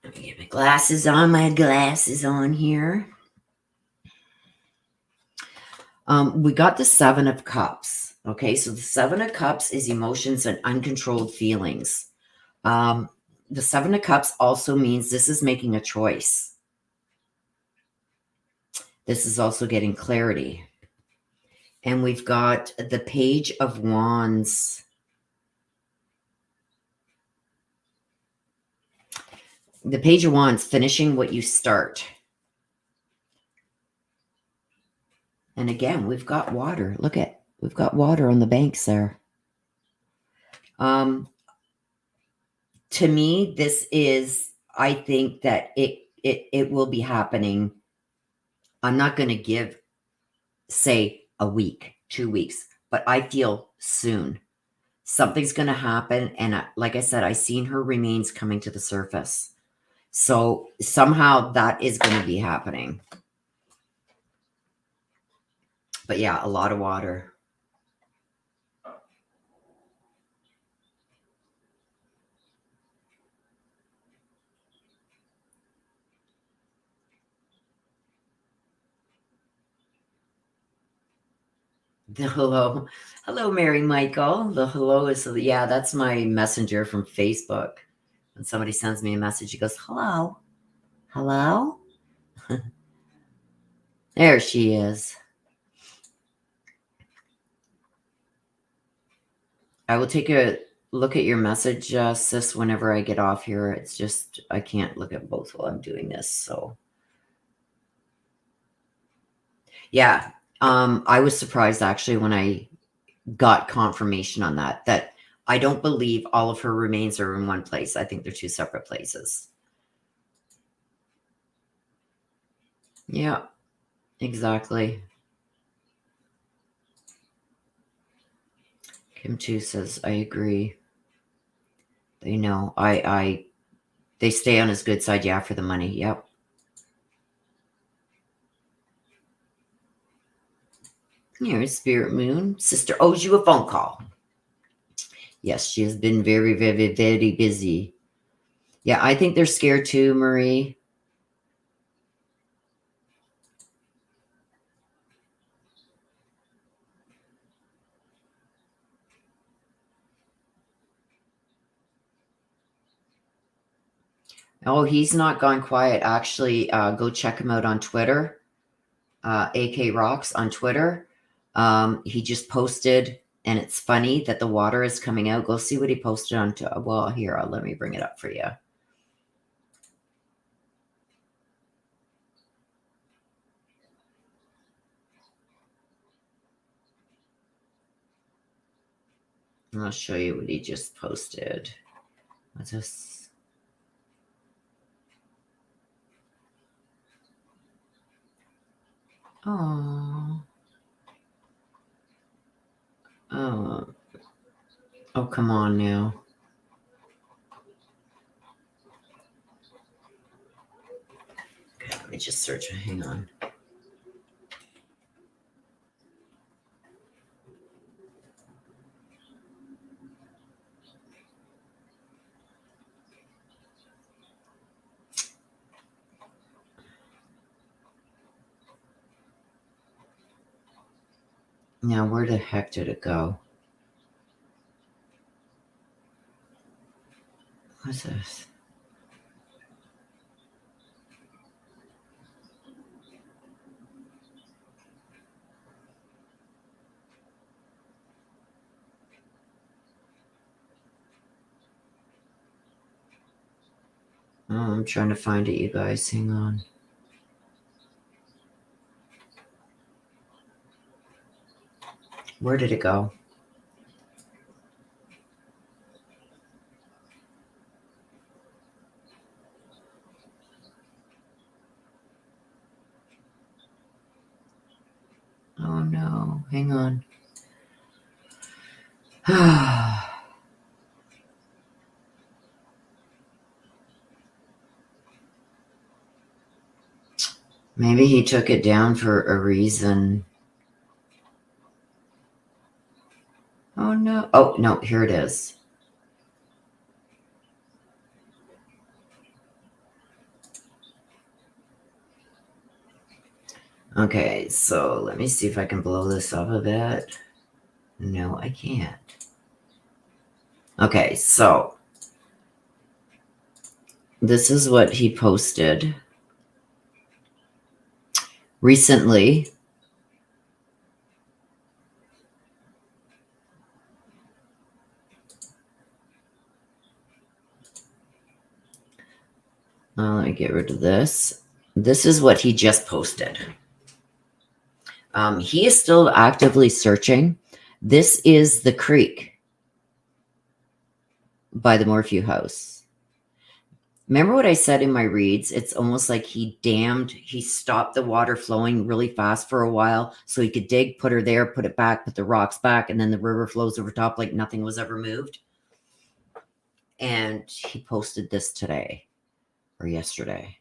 S1: Let me get my glasses on here. We got the 7 of Cups. Okay, so the 7 of Cups is emotions and uncontrolled feelings. The 7 of Cups also means this is making a choice. This is also getting clarity. And we've got the Page of Wands. The Page of Wands, finishing what you start. And again, we've got water. Look at, we've got water on the banks there. To me, this is, I think that it will be happening. I'm not going to say a week, 2 weeks, but I feel soon something's going to happen. And like I said, I seen her remains coming to the surface. So somehow that is going to be happening. But yeah, a lot of water. The hello. Hello, Mary Michael. The hello is, yeah, that's my messenger from Facebook. When somebody sends me a message, he goes, hello. Hello? There she is. I will take a look at your message, sis, whenever I get off here. It's just, I can't look at both while I'm doing this. So, yeah. I was surprised actually when I got confirmation on that I don't believe all of her remains are in one place. I think they're two separate places. Yeah, exactly. Kim too says, I agree. They know. They stay on his good side, yeah, for the money. Yep. Here's Spirit Moon. Sister owes you a phone call. Yes, she has been very, very, very busy. Yeah, I think they're scared too, Marie. Oh, he's not gone quiet. Actually, go check him out on Twitter. AK Rocks on Twitter. He just posted, and it's funny that the water is coming out. Go see what he posted on. Well, here, let me bring it up for you. I'll show you what he just posted. What's this? Oh. Oh, come on now. Okay, let me just search. Hang on. Now, where the heck did it go? What's this? Oh, I'm trying to find it, you guys. Hang on. Where did it go? Oh, no. Hang on. Maybe he took it down for a reason. Oh, no. Oh, no. Here it is. Okay, so let me see if I can blow this up a bit. No, I can't. Okay, so this is what he posted recently. Let me get rid of this. This is what he just posted. He is still actively searching. This is the creek by the Morphew house. Remember what I said in my reads? It's almost like he stopped the water flowing really fast for a while so he could dig, put her there, put it back, put the rocks back, and then the river flows over top like nothing was ever moved. And he posted this today or yesterday.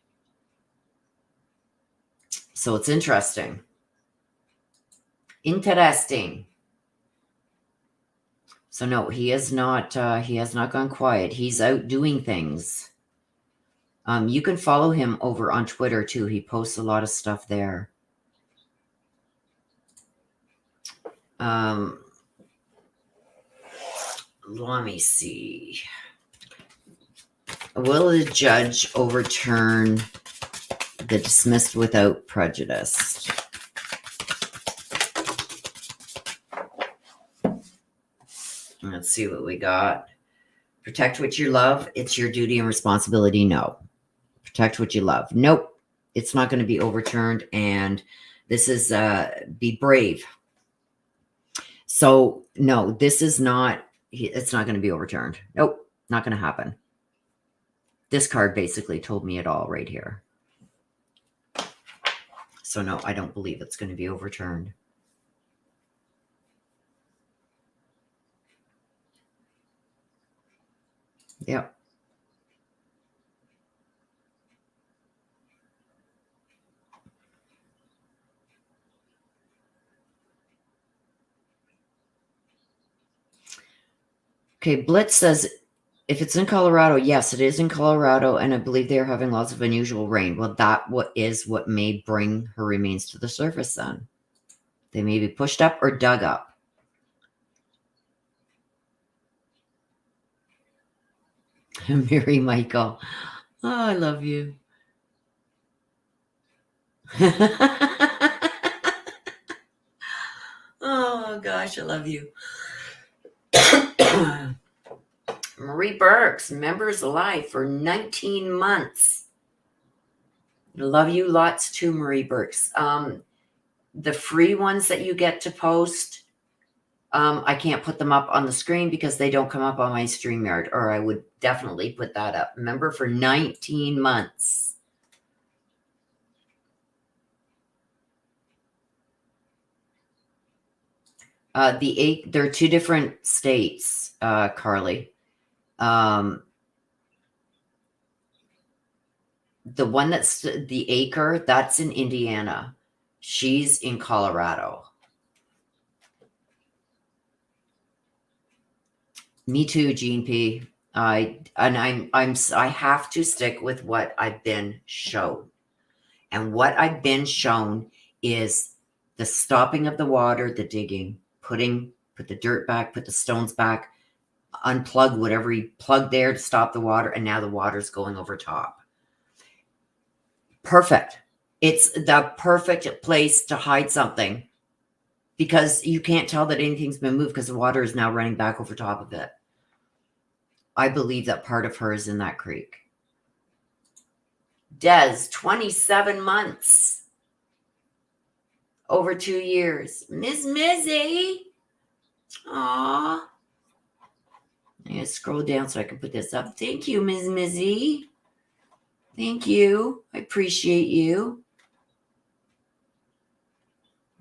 S1: So it's interesting. Interesting. So no, he has not gone quiet. He's out doing things. You can follow him over on Twitter too. He posts a lot of stuff there. Let me see. Will the judge overturn the dismissed without prejudice. Let's see what we got. Protect what you love. It's your duty and responsibility. No. Protect what you love. Nope. It's not going to be overturned. And this is be brave. So no, this is not, it's not going to be overturned. Nope. Not going to happen. This card basically told me it all right here. So no, I don't believe it's going to be overturned. Yep. Okay, Blitz says, if it's in Colorado, yes, it is in Colorado, and I believe they are having lots of unusual rain. Well, that what may bring her remains to the surface then. They may be pushed up or dug up. Mary Michael. Oh, I love you. Oh, gosh, I love you. Marie Burks, members alive for 19 months. Love you lots too, Marie Burks. The free ones that you get to post, I can't put them up on the screen because they don't come up on my StreamYard, or I would definitely put that up. Member for 19 months. There are two different states, Carly. The one that's the acre, that's in Indiana. She's in Colorado. Me too, Gene P. I have to stick with what I've been shown. And what I've been shown is the stopping of the water, the digging, put the dirt back, put the stones back, unplug whatever he plugged there to stop the water, and now the water's going over top. Perfect. It's the perfect place to hide something because you can't tell that anything's been moved because the water is now running back over top of it. I believe that part of her is in that creek. Des, 27 months. Over 2 years. Miss Mizzy. Aw. I'm going to scroll down so I can put this up. Thank you, Miss Mizzy. Thank you. I appreciate you.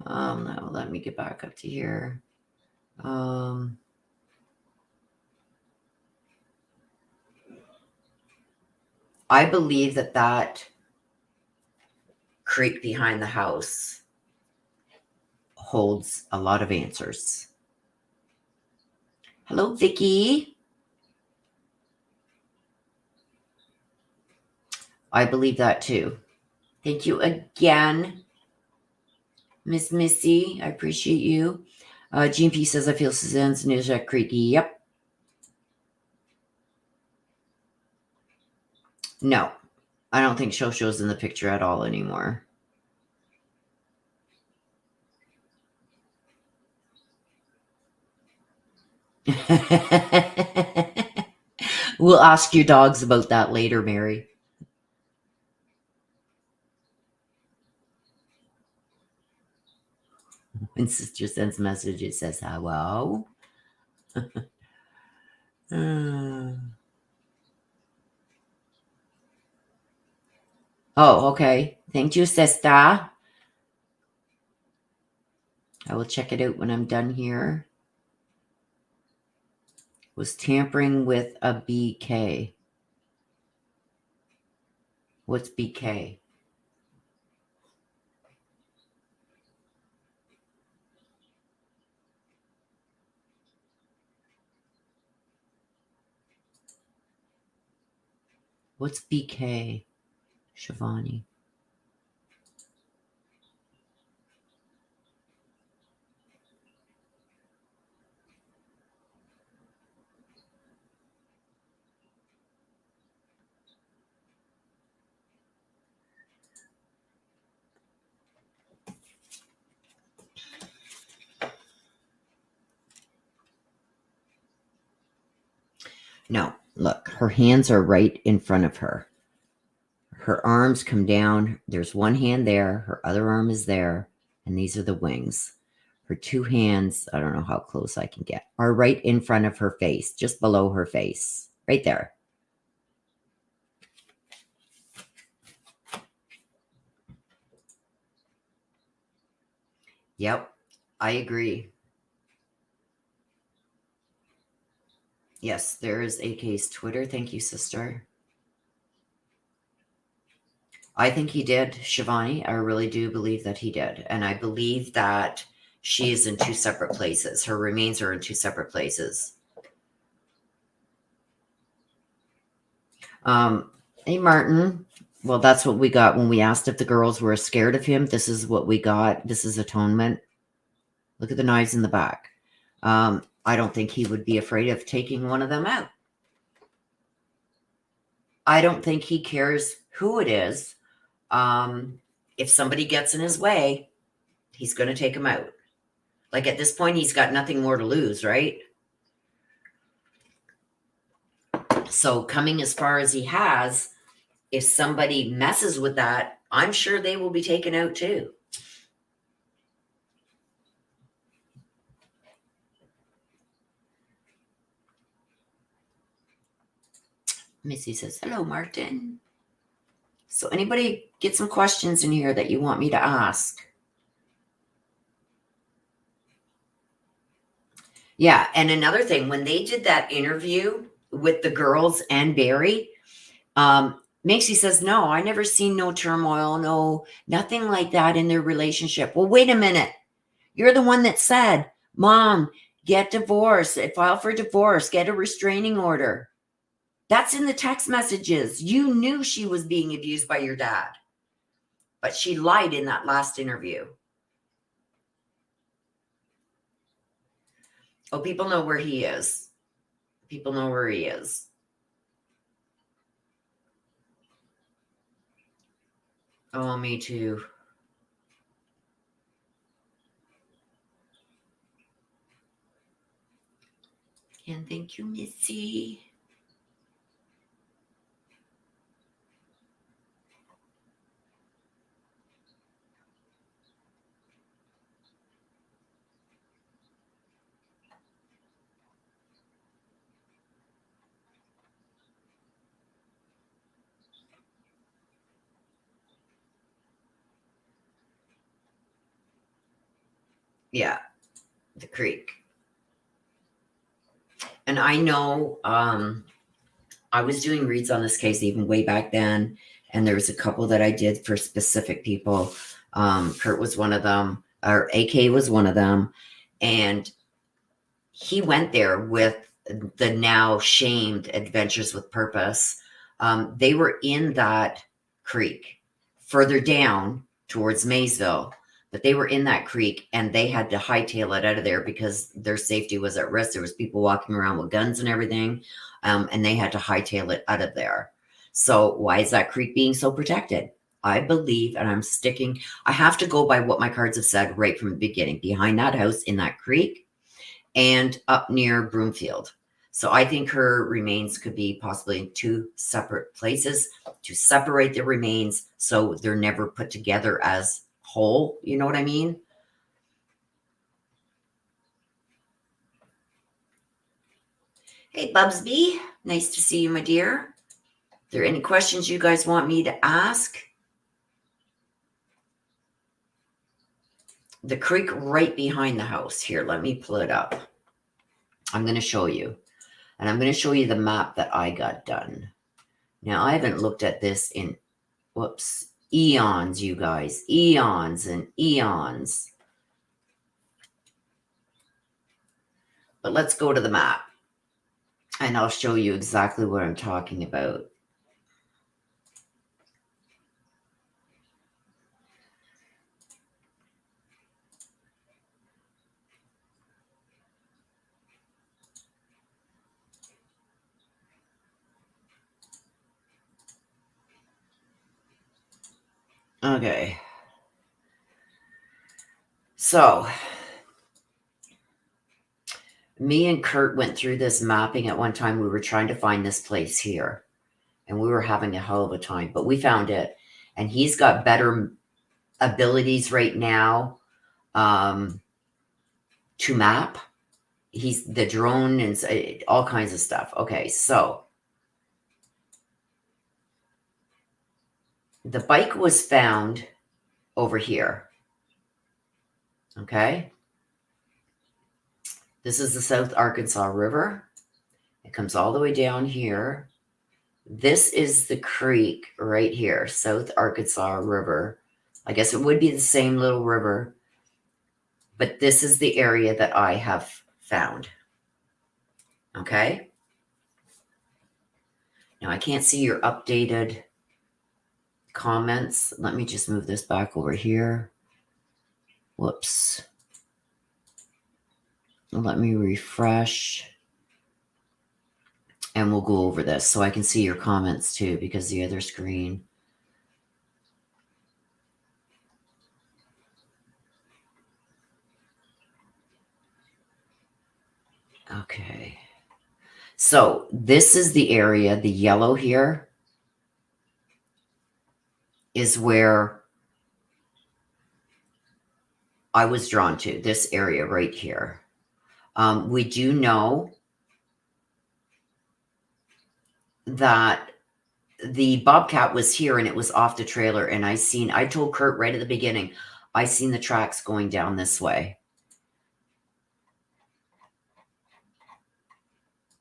S1: No, let me get back up to here. I believe that creek behind the house holds a lot of answers. Hello, Vicky. I believe that too. Thank you again, Miss Missy. I appreciate you. Gene P says, I feel Suzanne's news at creaky. Yep. No, I don't think Shosho's in the picture at all anymore. We'll ask your dogs about that later, Mary. When sister sends a message, it says, hello. Oh, okay. Thank you, sister. I will check it out when I'm done here. Was tampering with a BK. What's BK? What's BK? Shivani. No, look, her hands are right in front of her. Her arms come down. There's one hand there. Her other arm is there. And these are the wings. Her two hands, I don't know how close I can get, are right in front of her face, just below her face. Right there. Yep, I agree. Yes, there is AK's Twitter. Thank you, sister. I think he did, Shivani. I really do believe that he did. And I believe that she is in two separate places. Her remains are in two separate places. Hey, Martin. Well, that's what we got when we asked if the girls were scared of him. This is what we got. This is atonement. Look at the knives in the back. I don't think he would be afraid of taking one of them out. I don't think he cares who it is. If somebody gets in his way, he's going to take them out. Like at this point, he's got nothing more to lose, right? So coming as far as he has, if somebody messes with that, I'm sure they will be taken out too. Missy says, hello, Martin. So anybody get some questions in here that you want me to ask? Yeah, and another thing, when they did that interview with the girls and Barry, Maxie says, no, I never seen no turmoil, no, nothing like that in their relationship. Well, wait a minute. You're the one that said, Mom, get divorced, file for divorce, get a restraining order. That's in the text messages. You knew she was being abused by your dad, but she lied in that last interview. Oh, people know where he is. People know where he is. Oh, me too. And thank you, Missy. Yeah, the creek. And I know I was doing reads on this case even way back then, and there was a couple that I did for specific people. Kurt was one of them, or AK was one of them, and he went there with the now shamed Adventures with Purpose. They were in that creek further down towards Maysville, but they were in that creek and they had to hightail it out of there because their safety was at risk. There was people walking around with guns and everything, and they had to hightail it out of there. So why is that creek being so protected? I believe, and I have to go by what my cards have said right from the beginning. Behind that house in that creek and up near Broomfield. So I think her remains could be possibly in two separate places to separate the remains so they're never put together as whole. You know what I mean? Hey, Bubsby. Nice to see you, my dear. Are there any questions you guys want me to ask? The creek right behind the house. Here, let me pull it up. I'm going to show you. And I'm going to show you the map that I got done. Now, I haven't looked at this in, eons, you guys. Eons and eons. But let's go to the map. And I'll show you exactly what I'm talking about. Okay. So, Me and Kurt went through this mapping at one time. We were trying to find this place here, and we were having a hell of a time, but we found it. And he's got better abilities right now to map. He's the drone and all kinds of stuff. Okay, so the bike was found over here. Okay. This is the South Arkansas River. It comes all the way down here. This is the creek right here, South Arkansas River. I guess it would be the same little river, but this is the area that I have found. Okay. Now I can't see your updated comments. Let me just move this back over here. Whoops. Let me refresh. And we'll go over this so I can see your comments too, because the other screen. Okay. So this is the area, the yellow here is where I was drawn to, this area right here. We do know that the Bobcat was here and it was off the trailer. And I told Kurt right at the beginning, I seen the tracks going down this way.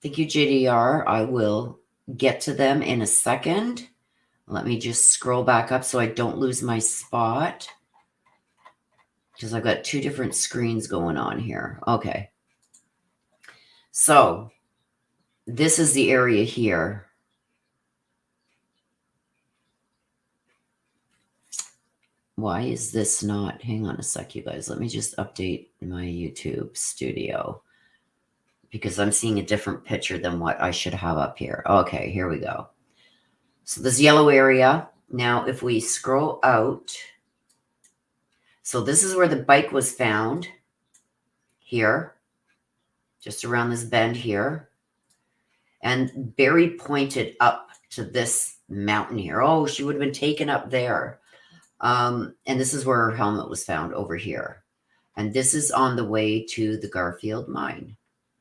S1: Thank you, JDR. I will get to them in a second. Let me just scroll back up so I don't lose my spot, because I've got two different screens going on here. Okay. So this is the area here. Why is this not? Hang on a sec, you guys. Let me just update my YouTube studio, because I'm seeing a different picture than what I should have up here. Okay, here we go. So this yellow area. Now, if we scroll out, so this is where the bike was found here, just around this bend here. And Barry pointed up to this mountain here. Oh, she would have been taken up there. And this is where her helmet was found over here. And this is on the way to the Garfield mine.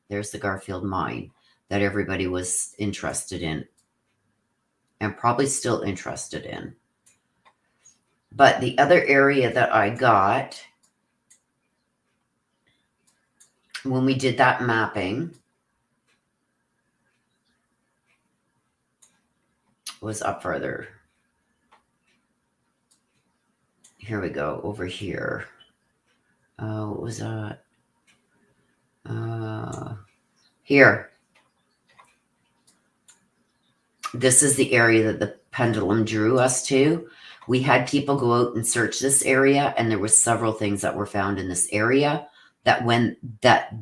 S1: There's the Garfield mine that everybody was interested in and probably still interested in. But the other area that I got when we did that mapping was up further. Here we go, over here. What was that? Here. This is the area that the pendulum drew us to. We had people go out and search this area, and there were several things that were found in this area that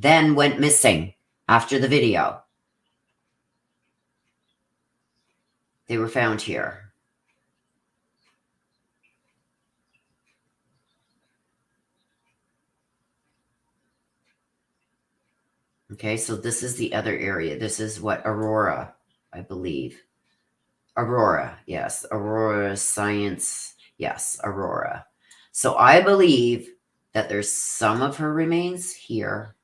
S1: then went missing after the video. They were found here. Okay, so this is the other area. This is what Aurora, I believe. Aurora, yes. Aurora Science, yes, Aurora. So I believe that there's some of her remains here.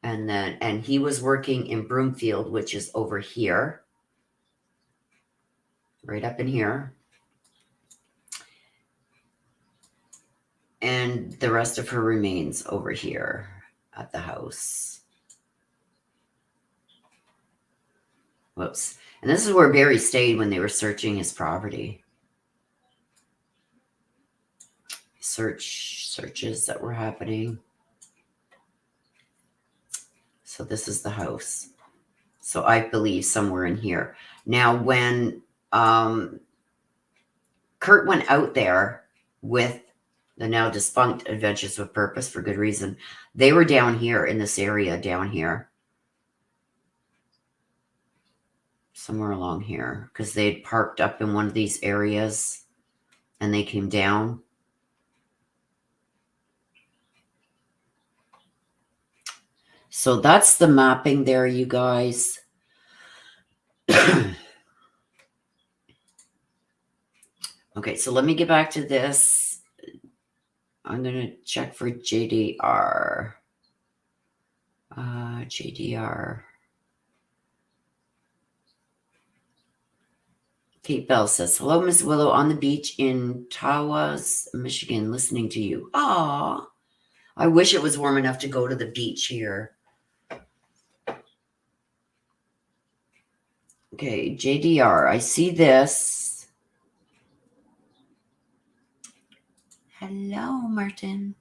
S1: And he was working in Broomfield, which is over here. Right up in here. And the rest of her remains over here at the house. Whoops. And this is where Barry stayed when they were searching his property. Searches that were happening. So this is the house. So I believe somewhere in here. Now, when Kurt went out there with the now defunct Adventures with Purpose, for good reason, they were down here in this area down here. Somewhere along here, because they had parked up in one of these areas and they came down. So that's the mapping there, you guys. Okay, so let me get back to this. I'm going to check for JDR. JDR. Kate Bell says, hello, Miss Willow, on the beach in Tawas, Michigan, listening to you. Aw, I wish it was warm enough to go to the beach here. Okay, JDR, I see this. Hello, Martin.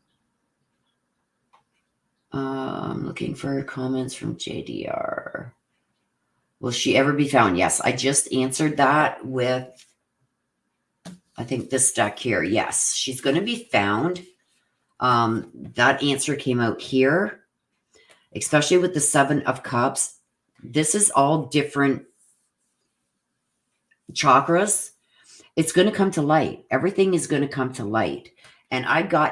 S1: I'm looking for comments from JDR. Will she ever be found? Yes, I just answered that with, I think, this deck here. Yes, she's going to be found. That answer came out here, especially with the 7 of Cups. This is all different chakras. It's going to come to light. Everything is going to come to light. And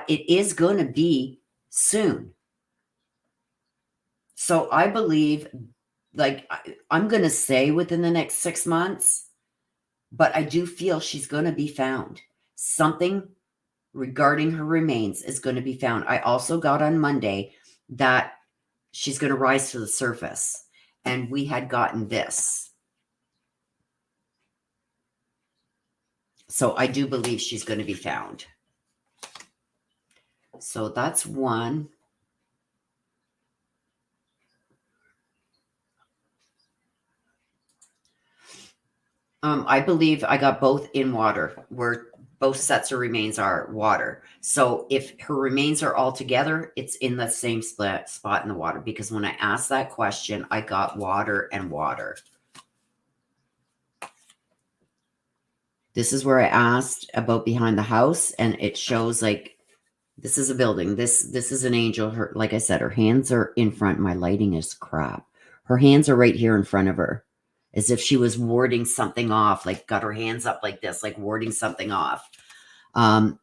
S1: it is going to be soon. So I believe, I'm going to say within the next 6 months, but I do feel she's going to be found. Something regarding her remains is going to be found. I also got on Monday that she's going to rise to the surface. And we had gotten this. So I do believe she's going to be found. So that's one. I believe I got both in water, where both sets of remains are water. So if her remains are all together, it's in the same spot in the water. Because when I asked that question, I got water and water. This is where I asked about behind the house, and it shows like this is a building. This is an angel. Her, like I said, her hands are in front. My lighting is crap. Her hands are right here in front of her, as if she was warding something off, like got her hands up like this, like warding something off.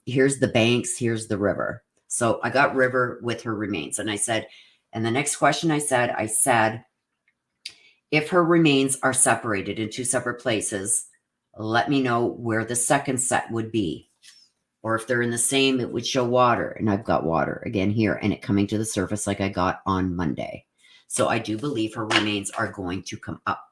S1: Here's the banks. Here's the river. So I got river with her remains. And I said, and the next question I said, if her remains are separated in 2 separate places, let me know where the second set would be. Or if they're in the same, it would show water. And I've got water again here, and it coming to the surface like I got on Monday. So I do believe her remains are going to come up.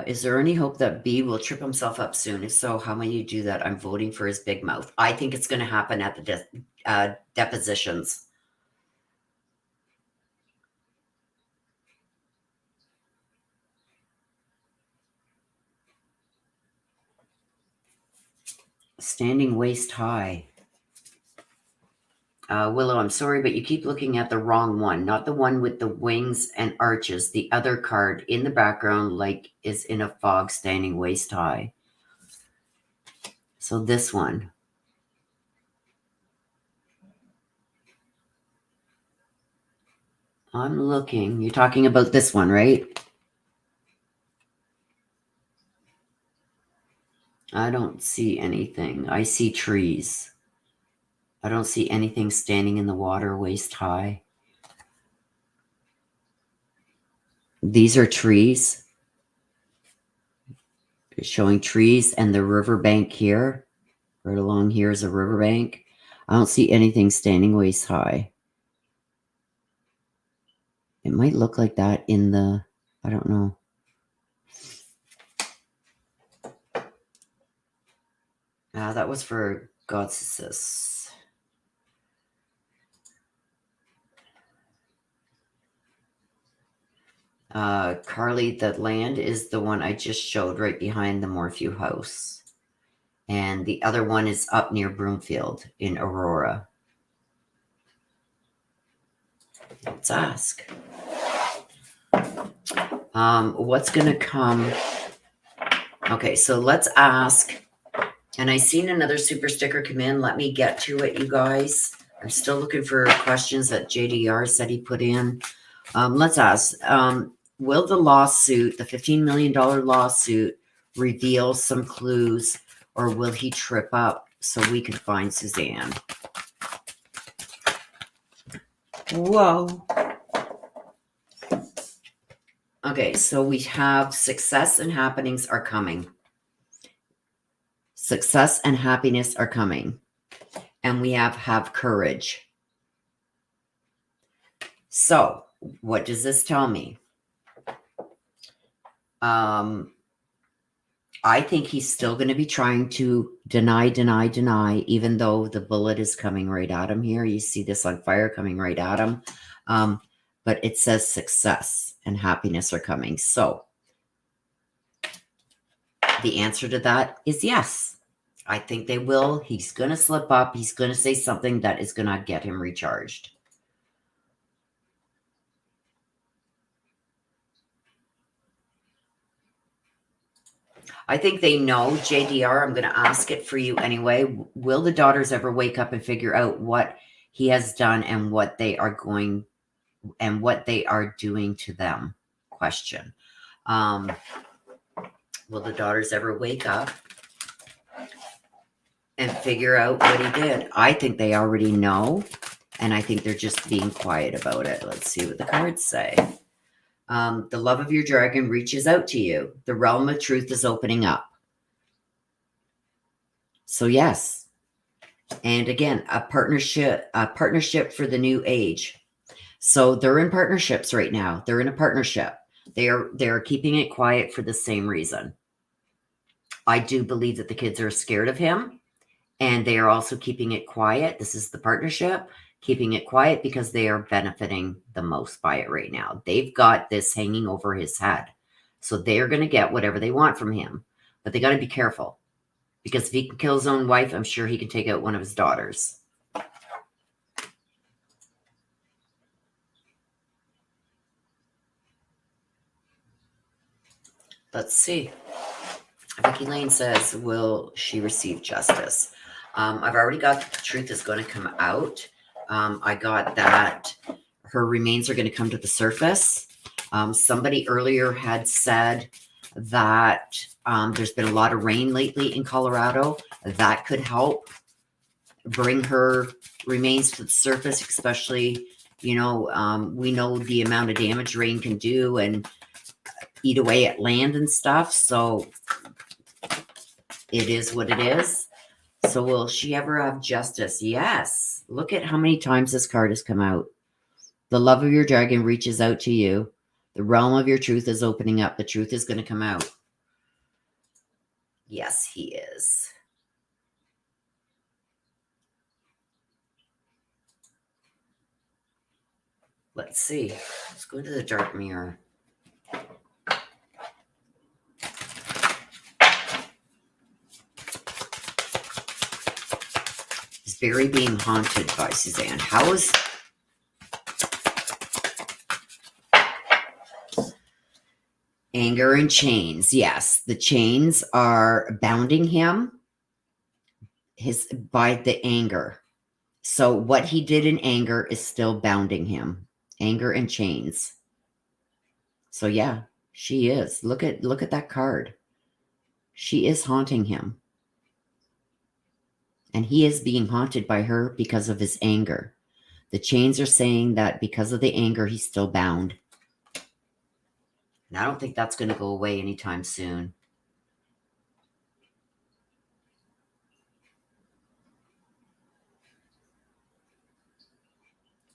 S1: Is there any hope that B will trip himself up soon? If so, how may you do that? I'm voting for his big mouth. I think it's going to happen at the depositions. Standing waist high. Willow, I'm sorry, but you keep looking at the wrong one, not the one with the wings and arches. The other card in the background, like, is in a fog, standing waist high. So this one. I'm looking. You're talking about this one, right? I don't see anything. I see trees. I don't see anything standing in the water waist high. These are trees. It's showing trees and the riverbank here. Right along here is a riverbank. I don't see anything standing waist high. It might look like that in the, I don't know. That was for Goddesses. Carly, the land is the one I just showed right behind the Morphew house. And the other one is up near Broomfield in Aurora. Let's ask. What's going to come? Okay, so let's ask. And I seen another super sticker come in. Let me get to it, you guys. I'm still looking for questions that JDR said he put in. Let's ask. Will the lawsuit, the $15 million lawsuit, reveal some clues, or will he trip up so we can find Suzanne. Whoa. Okay, so we have success and happenings are coming. Success and happiness are coming. And we have courage. So, what does this tell me? I think he's still going to be trying to deny, even though the bullet is coming right at him here. You see this on fire coming right at him. But it says success and happiness are coming. So the answer to that is yes. I think they will. He's going to slip up. He's going to say something that is going to get him recharged. I think they know, JDR, I'm going to ask it for you anyway. Will the daughters ever wake up and figure out what he has done and what they are going and what they are doing to them? Question. Will the daughters ever wake up and figure out what he did? I think they already know, and I think they're just being quiet about it. Let's see what the cards say. The love of your dragon reaches out to you. The realm of truth is opening up. So yes. And again, a partnership for the new age. So they're in partnerships right now. They're in a partnership. They're keeping it quiet for the same reason. I do believe that the kids are scared of him, and they are also keeping it quiet. This is the partnership. Keeping it quiet because they are benefiting the most by it right now. They've got this hanging over his head. So they're going to get whatever they want from him. But they got to be careful. Because if he can kill his own wife, I'm sure he can take out one of his daughters. Let's see. Vicky Lane says, will she receive justice? I've already got the truth is going to come out. I got that her remains are going to come to the surface. Somebody earlier had said that there's been a lot of rain lately in Colorado. That could help bring her remains to the surface, especially, we know the amount of damage rain can do and eat away at land and stuff. So it is what it is. So will she ever have justice? Yes. Look at how many times this card has come out. The love of your dragon reaches out to you. The realm of your truth is opening up. The truth is going to come out. Yes, he is. Let's see. Let's go to the dark mirror. Is Barry being haunted by Suzanne? How is... Anger and chains. Yes, the chains are bounding him by the anger. So what he did in anger is still bounding him. Anger and chains. So yeah, she is. Look at that card. She is haunting him. And he is being haunted by her because of his anger. The chains are saying that because of the anger, he's still bound. And I don't think that's going to go away anytime soon.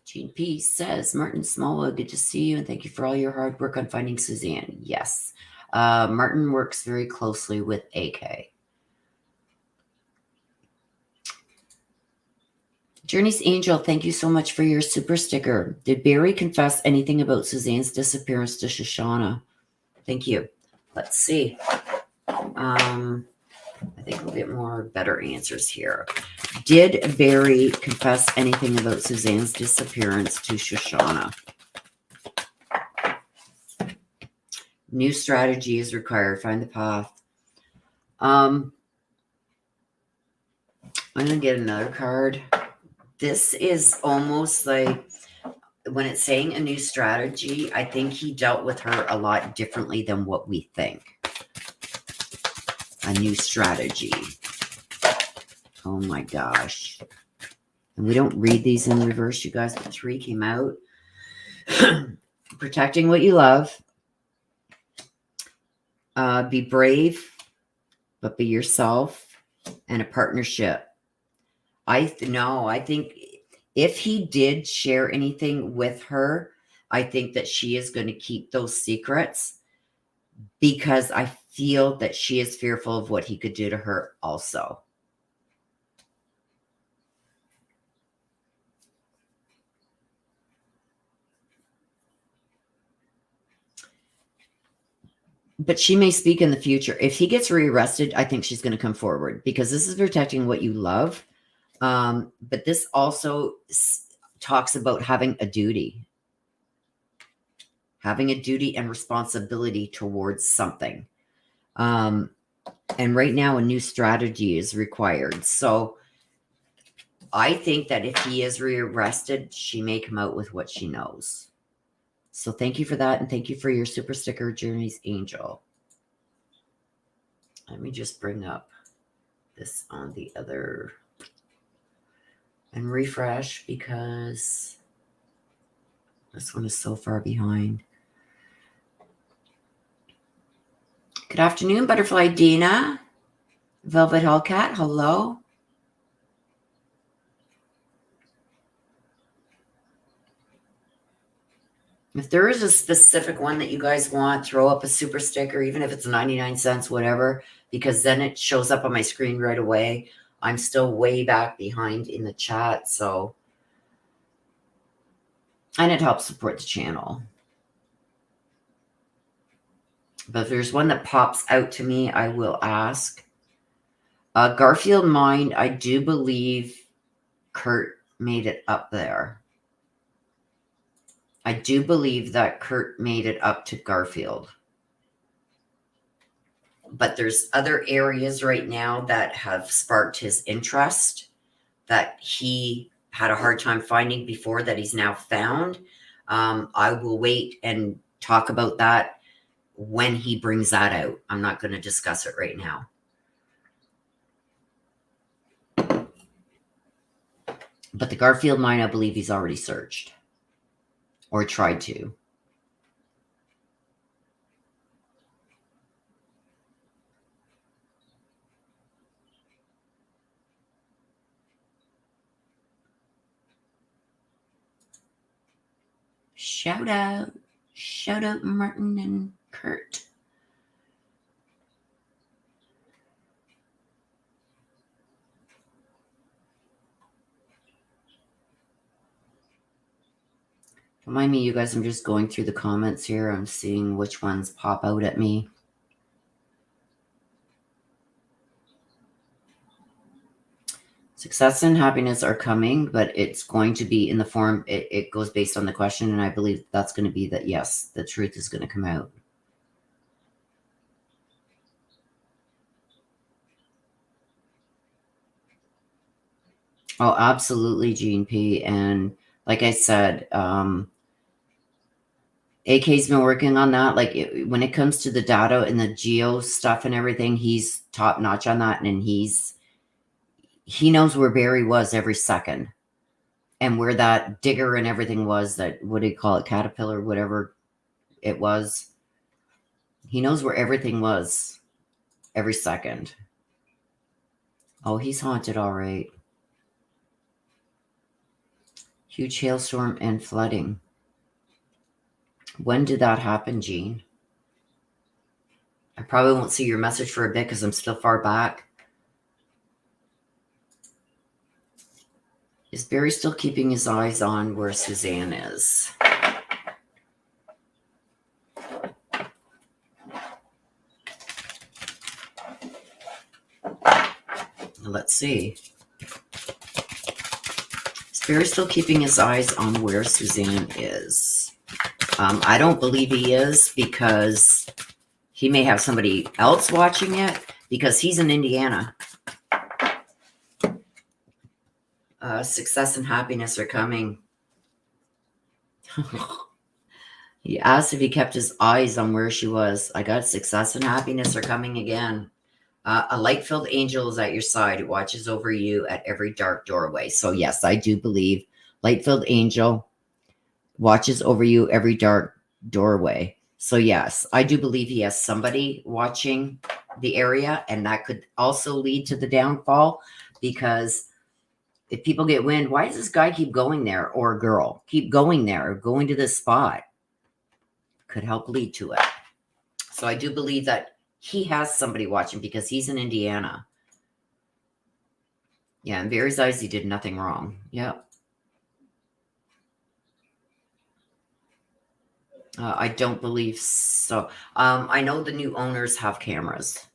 S1: Gene P says, Martin Smallwood, good to see you, and thank you for all your hard work on finding Suzanne. Yes. Martin works very closely with AK. Journey's Angel, thank you so much for your super sticker. Did Barry confess anything about Suzanne's disappearance to Shoshana? Thank you. Let's see. I think we'll get better answers here. Did Barry confess anything about Suzanne's disappearance to Shoshana? New strategy is required. Find the path. I'm going to get another card. This is almost like when it's saying a new strategy, I think he dealt with her a lot differently than what we think. A new strategy. Oh my gosh. And we don't read these in reverse, you guys, but 3 came out. Protecting what you love. Be brave, but be yourself. And a partnership. I think if he did share anything with her, I think that she is going to keep those secrets because I feel that she is fearful of what he could do to her also. But she may speak in the future. If he gets rearrested, I think she's going to come forward because this is protecting what you love. But this also talks about having a duty and responsibility towards something. And right now, a new strategy is required. So I think that if he is rearrested, she may come out with what she knows. So thank you for that. And thank you for your super sticker, Journey's Angel. Let me just bring up this on the other and refresh because this one is so far behind. Good afternoon, Butterfly Dina. Velvet Hellcat, hello. If there is a specific one that you guys want, throw up a super sticker, even if it's 99 cents, whatever, because then it shows up on my screen right away. I'm still way back behind in the chat, so. And it helps support the channel. But if there's one that pops out to me, I will ask. Garfield Mind, I do believe Kurt made it up there. I do believe that Kurt made it up to Garfield. But there's other areas right now that have sparked his interest that he had a hard time finding before that he's now found. I will wait and talk about that when he brings that out. I'm not going to discuss it right now. But the Garfield mine, I believe he's already searched. Or tried to. Shout out Martin and Kurt. Remind me, you guys, I'm just going through the comments here. I'm seeing which ones pop out at me. Success and happiness are coming, but it's going to be in the form, it goes based on the question, and I believe that's going to be that, yes, the truth is going to come out. Oh, absolutely, Gene P. And like I said, AK's been working on that. Like when it comes to the data and the geo stuff and everything, he's top notch on that. And he knows where Barry was every second and where that digger and everything was, that, what do you call it? Caterpillar, whatever it was. He knows where everything was every second. Oh, he's haunted. All right. Huge hailstorm and flooding. When did that happen, Jean? I probably won't see your message for a bit because I'm still far back. Is Barry still keeping his eyes on where Suzanne is? Let's see. Is Barry still keeping his eyes on where Suzanne is? I don't believe he is, because he may have somebody else watching it, because he's in Indiana. Success and happiness are coming. He asked if he kept his eyes on where she was. I got success and happiness are coming again. A light-filled angel is at your side. It watches over you at every dark doorway. So yes, I do believe light-filled angel watches over you every dark doorway. So yes, I do believe he has somebody watching the area, and that could also lead to the downfall, because if people get wind, why does this guy keep going there, or girl keep going there, or going to this spot? Could help lead to it. So I do believe that he has somebody watching because he's in Indiana. Yeah, in Barry's eyes, he did nothing wrong. Yep. I don't believe so. I know the new owners have cameras,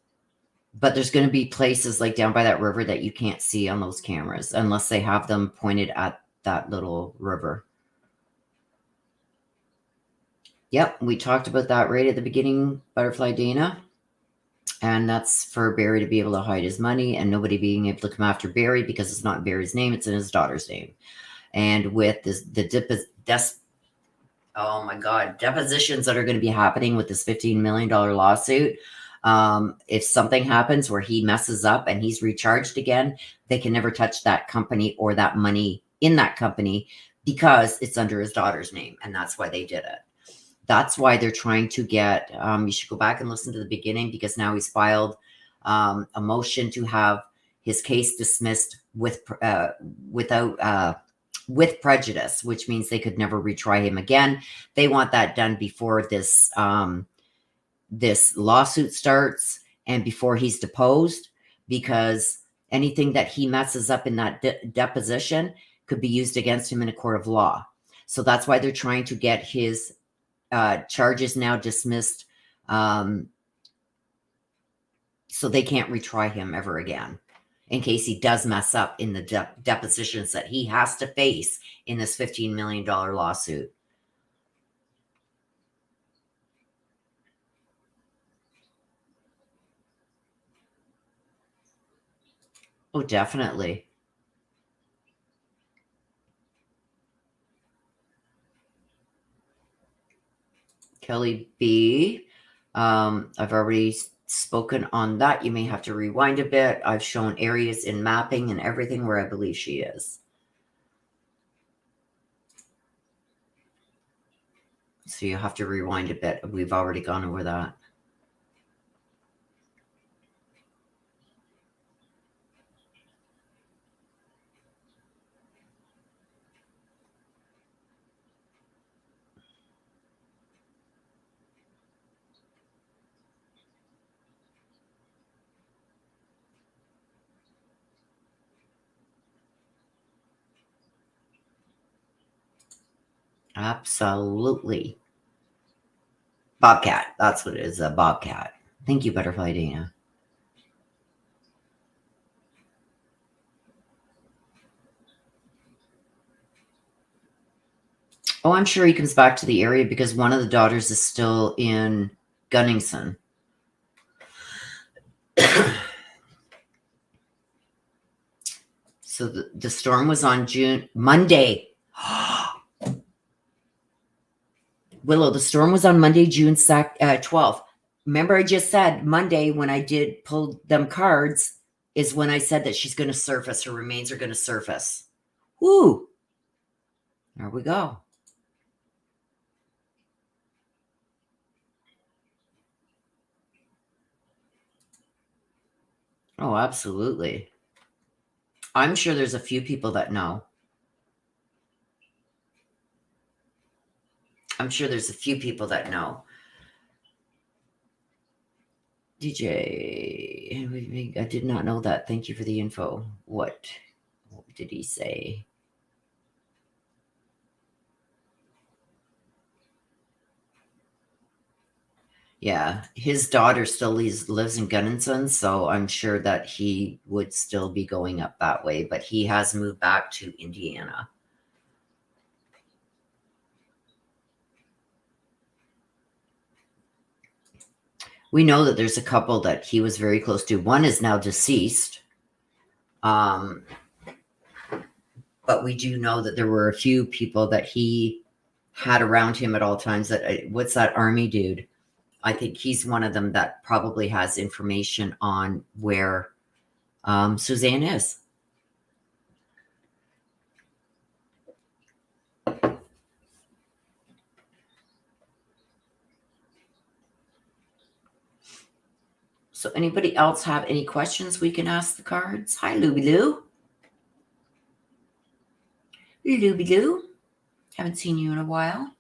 S1: but there's going to be places like down by that river that you can't see on those cameras unless they have them pointed at that little river. Yep, we talked about that right at the beginning, Butterfly Dana. And that's for Barry to be able to hide his money and nobody being able to come after Barry because it's not in Barry's name, it's in his daughter's name. And with this, oh my God, depositions that are going to be happening with this $15 million lawsuit. If something happens where he messes up and he's recharged again, they can never touch that company or that money in that company because it's under his daughter's name. And that's why they did it. That's why they're trying to get, you should go back and listen to the beginning, because now he's filed a motion to have his case dismissed with prejudice, which means they could never retry him again. They want that done before this this lawsuit starts and before he's deposed, because anything that he messes up in that deposition could be used against him in a court of law. So that's why they're trying to get his charges now dismissed, so they can't retry him ever again in case he does mess up in the depositions that he has to face in this $15 million lawsuit. Oh, definitely. Kelly B. I've already spoken on that. You may have to rewind a bit. I've shown areas in mapping and everything where I believe she is. So you have to rewind a bit. We've already gone over that. Absolutely. Bobcat. That's what it is, a bobcat. Thank you, Butterfly Dana. Oh, I'm sure he comes back to the area because one of the daughters is still in Gunningson. So the storm was on Monday. Willow, the storm was on Monday, June 12th. Remember, I just said Monday when I did pull them cards is when I said that she's going to surface. Her remains are going to surface. Woo! There we go. Oh, absolutely. I'm sure there's a few people that know. I'm sure there's a few people that know. DJ, I did not know that. Thank you for the info. What did he say? Yeah, his daughter still lives in Gunningson, so I'm sure that he would still be going up that way, but he has moved back to Indiana. We know that there's a couple that he was very close to. One is now deceased. But we do know that there were a few people that he had around him at all times. That what's that army dude? I think he's one of them that probably has information on where Suzanne is. So anybody else have any questions we can ask the cards? Hi, Looby Loo. Looby Loo. Haven't seen you in a while.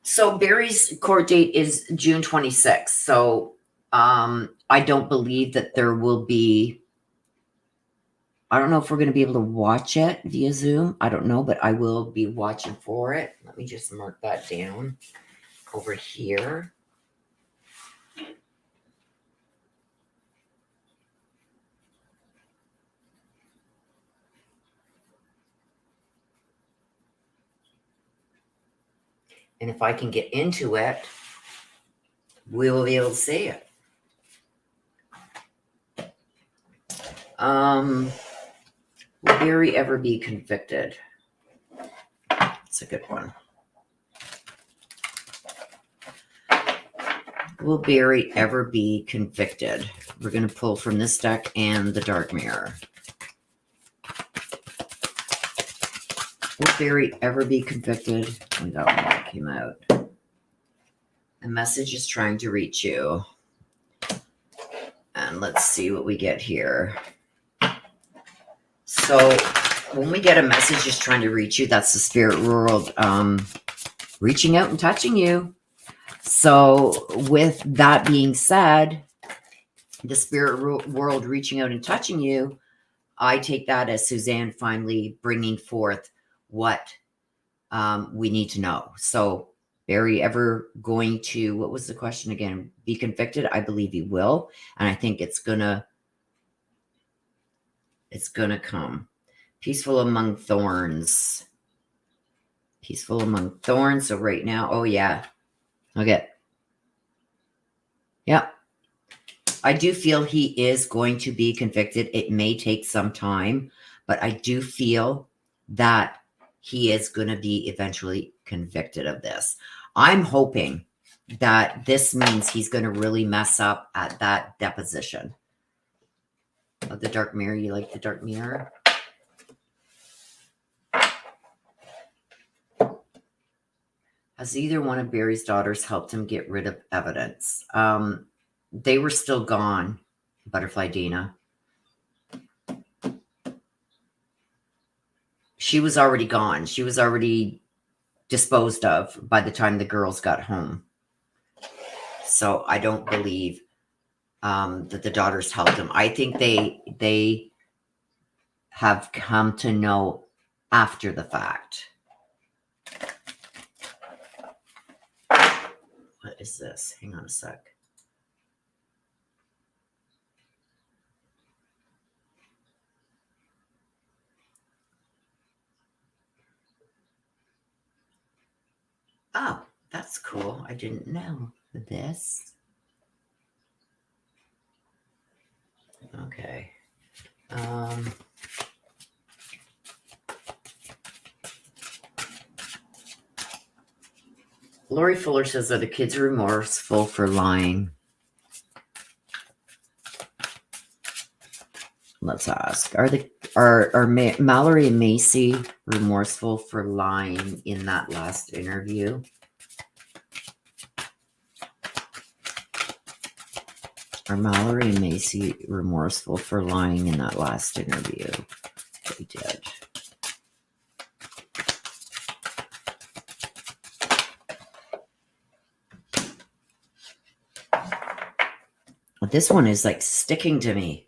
S1: So Barry's court date is June 26th. So I don't believe that there will be, I don't know if we're going to be able to watch it via Zoom. I don't know, but I will be watching for it. Let me just mark that down over here. And if I can get into it, we will be able to see it. Will Barry ever be convicted? That's a good one. Will Barry ever be convicted? We're going to pull from this deck and the Dark Mirror. Will Barry ever be convicted? Oh, that one came out. A message is trying to reach you. And let's see what we get here. So when we get a message is trying to reach you, that's the spirit world reaching out and touching you. So with that being said, the spirit world reaching out and touching you, I take that as Suzanne finally bringing forth what we need to know. So Barry ever going to, what was the question again? Be convicted? I believe he will. And I think it's gonna come. Peaceful among thorns. Peaceful among thorns. So right now, oh yeah. Okay. Yep. I do feel he is going to be convicted. It may take some time, but I do feel that he is going to be eventually convicted of this. I'm hoping that this means he's going to really mess up at that deposition. Of the Dark Mirror. You like the Dark Mirror? Has either one of Barry's daughters helped him get rid of evidence? They were still gone, Butterfly Dina. She was already gone. She was already disposed of by the time the girls got home. So I don't believe that the daughters helped him. I think they have come to know after the fact. What is this? Hang on a sec. Oh, that's cool. I didn't know this. Okay. Lori Fuller says, are the kids remorseful for lying? Let's ask. Are Mallory and Macy remorseful for lying in that last interview? Are Mallory and Macy remorseful for lying in that last interview? They did. This one is like sticking to me.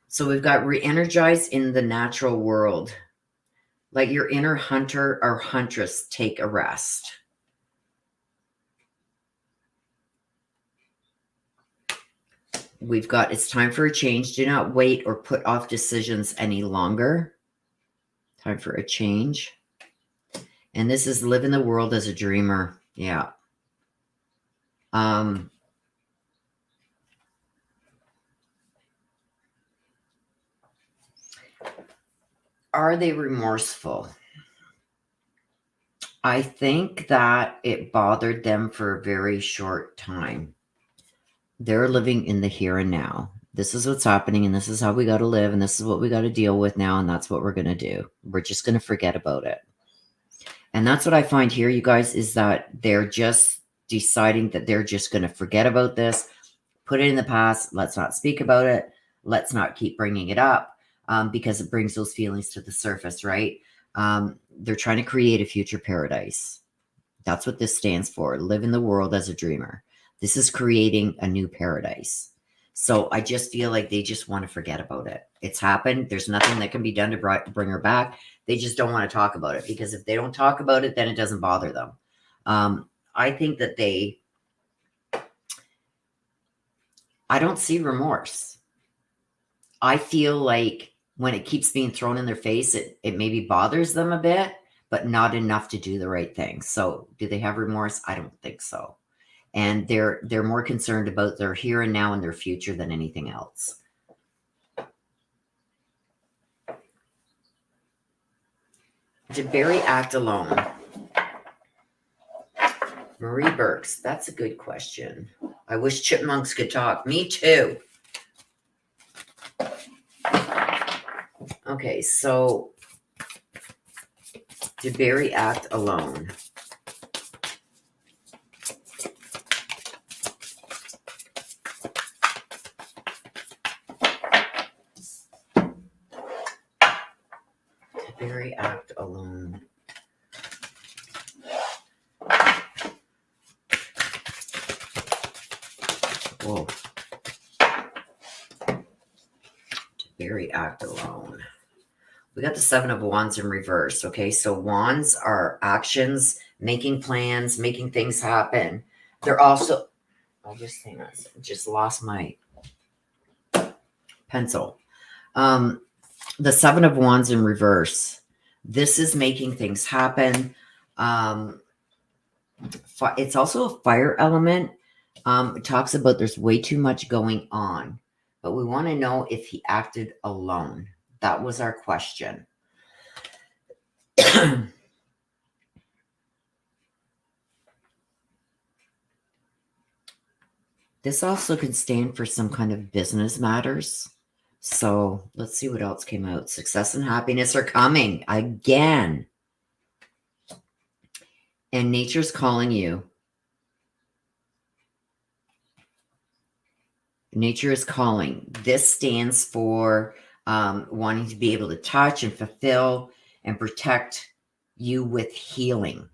S1: So we've got re-energized in the natural world. Like your inner hunter or huntress take a rest. We've got, it's time for a change. Do not wait or put off decisions any longer. Time for a change. And this is live in the world as a dreamer. Yeah. Are they remorseful? I think that it bothered them for a very short time. They're living in the here and now. This is what's happening, and this is how we got to live, and this is what we got to deal with now, and that's what we're going to do. We're just going to forget about it. And that's what I find here, you guys, is that they're just deciding that they're just going to forget about this, put it in the past. Let's not speak about it. Let's not keep bringing it up because it brings those feelings to the surface, right? They're trying to create a future paradise. That's what this stands for. Live in the world as a dreamer. This is creating a new paradise. So I just feel like they just want to forget about it. It's happened. There's nothing that can be done to bring her back. They just don't want to talk about it, because if they don't talk about it, then it doesn't bother them. I think that I don't see remorse. I feel like when it keeps being thrown in their face, it maybe bothers them a bit, but not enough to do the right thing. So do they have remorse? I don't think so. And they're more concerned about their here and now and their future than anything else. Did Barry act alone? Marie Burks, that's a good question. I wish chipmunks could talk. Me too. Okay, so did Barry act alone? Did Barry act alone? Whoa. Did Barry act alone? We got the Seven of Wands in reverse. Okay, so wands are actions, making plans, making things happen. They're also, I just lost my pencil. The Seven of Wands in reverse. This is making things happen. It's also a fire element. It talks about there's way too much going on, but we want to know if he acted alone. That was our question. This also could stand for some kind of business matters. So let's see what else came out. Success and happiness are coming again. And nature's calling you. Nature is calling. This stands for wanting to be able to touch and fulfill and protect you with healing.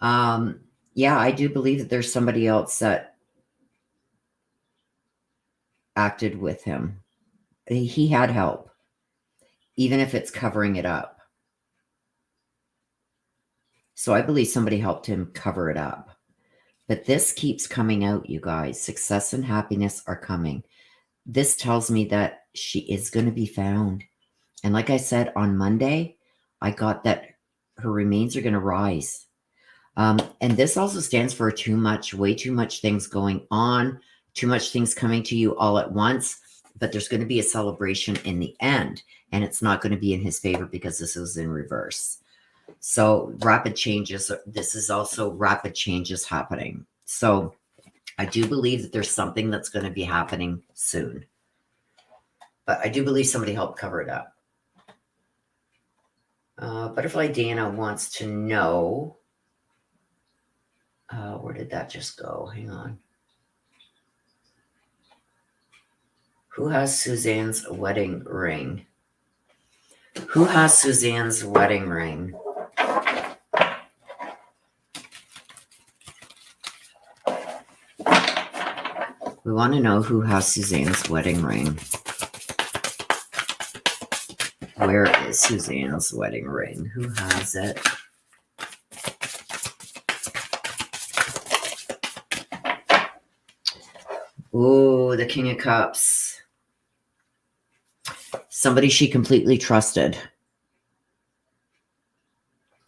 S1: Yeah, I do believe that there's somebody else that acted with him. He had help, even if it's covering it up. So I believe somebody helped him cover it up. But this keeps coming out, you guys. Success and happiness are coming. This tells me that she is going to be found. And like I said, on Monday, I got that her remains are going to rise. And this also stands for way too much things going on, too much things coming to you all at once. But there's going to be a celebration in the end. And it's not going to be in his favor because this is in reverse. So rapid changes. This is also rapid changes happening. So I do believe that there's something that's going to be happening soon. But I do believe somebody helped cover it up. Butterfly Dana wants to know. Where did that just go? Hang on. Who has Suzanne's wedding ring? Who has Suzanne's wedding ring? We want to know who has Suzanne's wedding ring. Where is Suzanne's wedding ring? Who has it? Oh, the King of Cups. Somebody she completely trusted.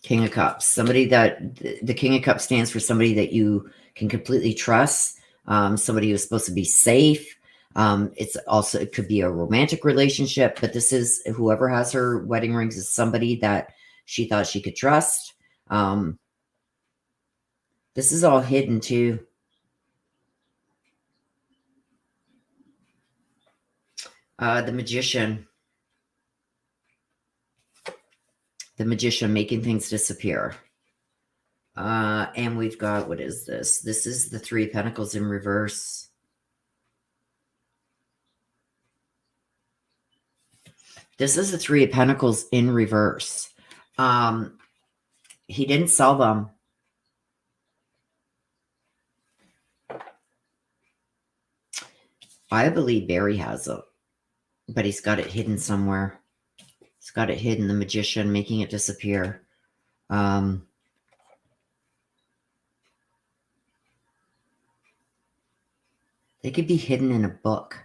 S1: King of Cups. Somebody that the King of Cups stands for somebody that you can completely trust. Somebody who's supposed to be safe. It could be a romantic relationship, but this is whoever has her wedding rings is somebody that she thought she could trust. This is all hidden too. The magician. The magician making things disappear. And we've got, what is this? This is the Three of Pentacles in reverse. This is the Three of Pentacles in reverse. He didn't sell them. I believe Barry has it, but he's got it hidden somewhere. He's got it hidden, the magician, making it disappear. They could be hidden in a book.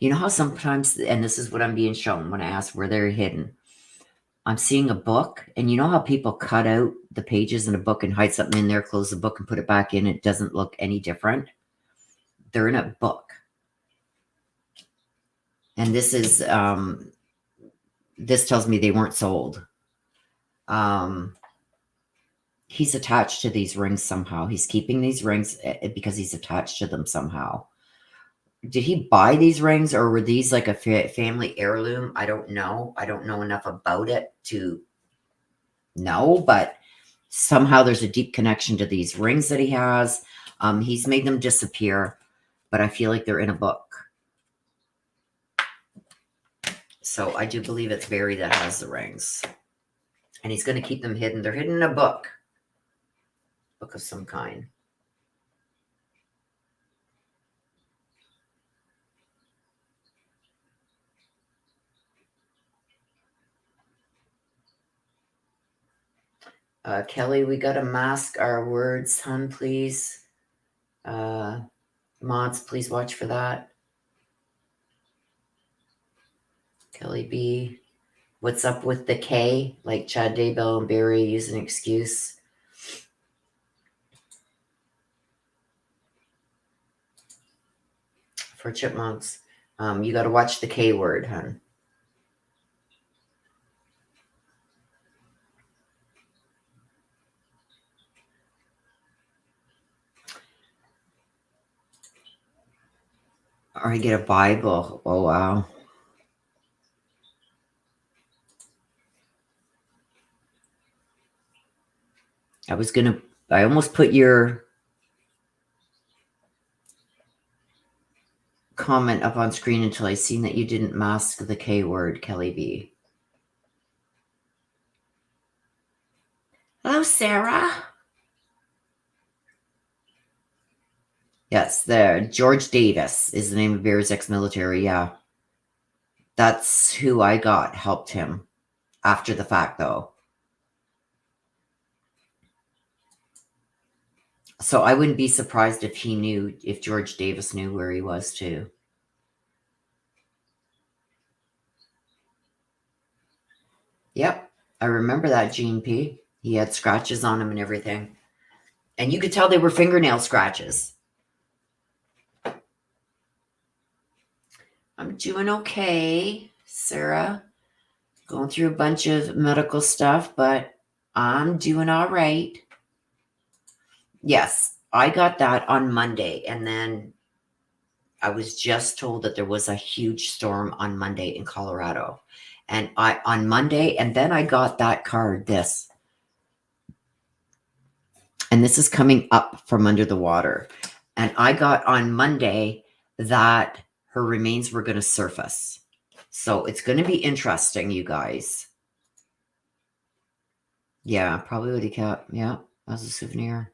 S1: You know how sometimes, and this is what I'm being shown when I ask where they're hidden. I'm seeing a book, and you know how people cut out the pages in a book and hide something in there, close the book and put it back in. It doesn't look any different. They're in a book. And this is, this tells me they weren't sold. He's attached to these rings somehow. He's keeping these rings because he's attached to them somehow. Did he buy these rings, or were these like a family heirloom? I don't know. I don't know enough about it to know, but somehow there's a deep connection to these rings that he has. He's made them disappear, but I feel like they're in a book. So I do believe it's Barry that has the rings. And he's going to keep them hidden. They're hidden in a book. Book of some kind. Kelly, we got to mask our words, hon, please. Mods, please watch for that. Kelly B. What's up with the K? Like Chad Daybell and Barry use an excuse. For chipmunks. You got to watch the K word, hon. Or I get a Bible. Oh, wow. I almost put your comment up on screen until I seen that you didn't mask the K word, Kelly B. Hello, Sarah. Yes, there. George Davis is the name of Barry's ex-military. Yeah. That's who I got helped him after the fact, though. So I wouldn't be surprised if if George Davis knew where he was too. Yep. I remember that, Gene P. He had scratches on him and everything. And you could tell they were fingernail scratches. I'm doing okay, Sarah. Going through a bunch of medical stuff, but I'm doing all right. Yes, I got that on Monday, and then I was just told that there was a huge storm on Monday in Colorado. And on Monday, and then I got that card, this. And this is coming up from under the water. And I got on Monday that her remains were going to surface. So it's going to be interesting, you guys. Yeah, probably would have kept. Yeah, as a souvenir.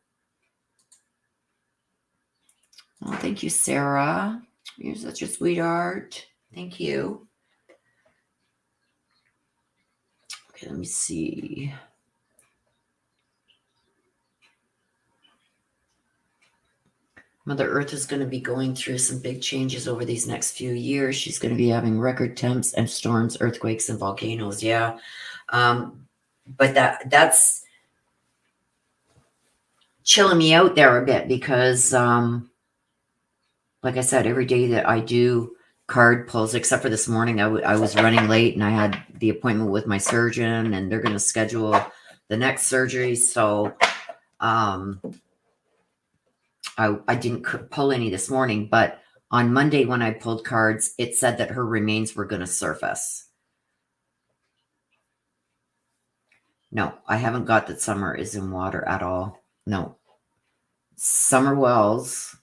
S1: Oh, thank you, Sarah. You're such a sweetheart. Thank you. Okay, let me see. Mother Earth is going to be going through some big changes over these next few years. She's going to be having record temps and storms, earthquakes, and volcanoes. Yeah. But that's chilling me out there a bit because, like I said, every day that I do card pulls, except for this morning, I was running late and I had the appointment with my surgeon, and they're going to schedule the neck surgery. So I didn't pull any this morning, but on Monday when I pulled cards, it said that her remains were going to surface. No, I haven't got that Summer is in water at all. No. Summer Wells,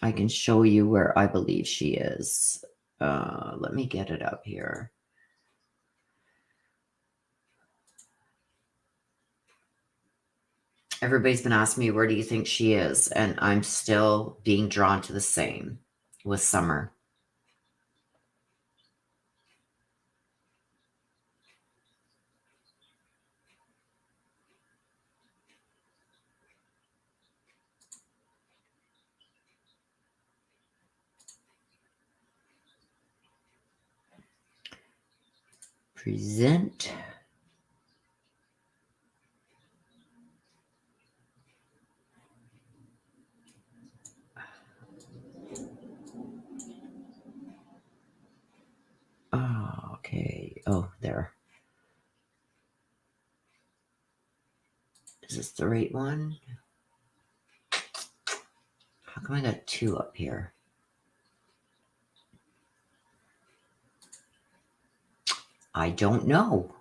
S1: I can show you where I believe she is. Let me get it up here. Everybody's been asking me, where do you think she is? And I'm still being drawn to the same with Summer. Present. Oh, okay. Oh, there. Is this the right one? How come I got two up here? I don't know.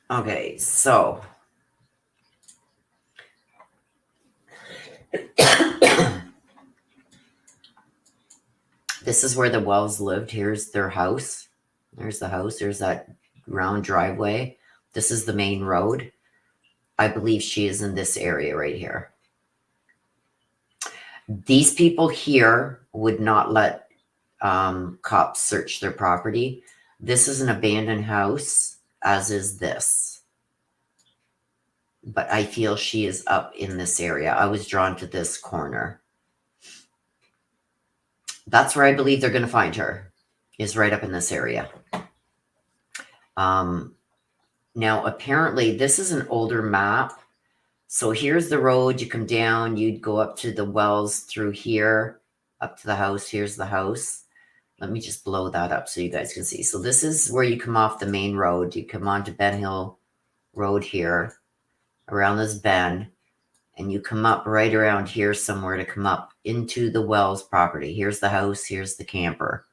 S1: Okay, so this is where the Wells lived. Here's their house. There's the house. There's that round driveway. This is the main road. I believe she is in this area right here. These people here would not let cops search their property. This is an abandoned house, as is this. But I feel she is up in this area. I was drawn to this corner. That's where I believe they're going to find her, is right up in this area. Now, apparently, this is an older map. So here's the road. You come down. You'd go up to the Wells through here, up to the house. Here's the house. Let me just blow that up so you guys can see. So this is where you come off the main road. You come onto Ben Hill Road here, around this bend, and you come up right around here somewhere to come up into the Wells property. Here's the house. Here's the camper.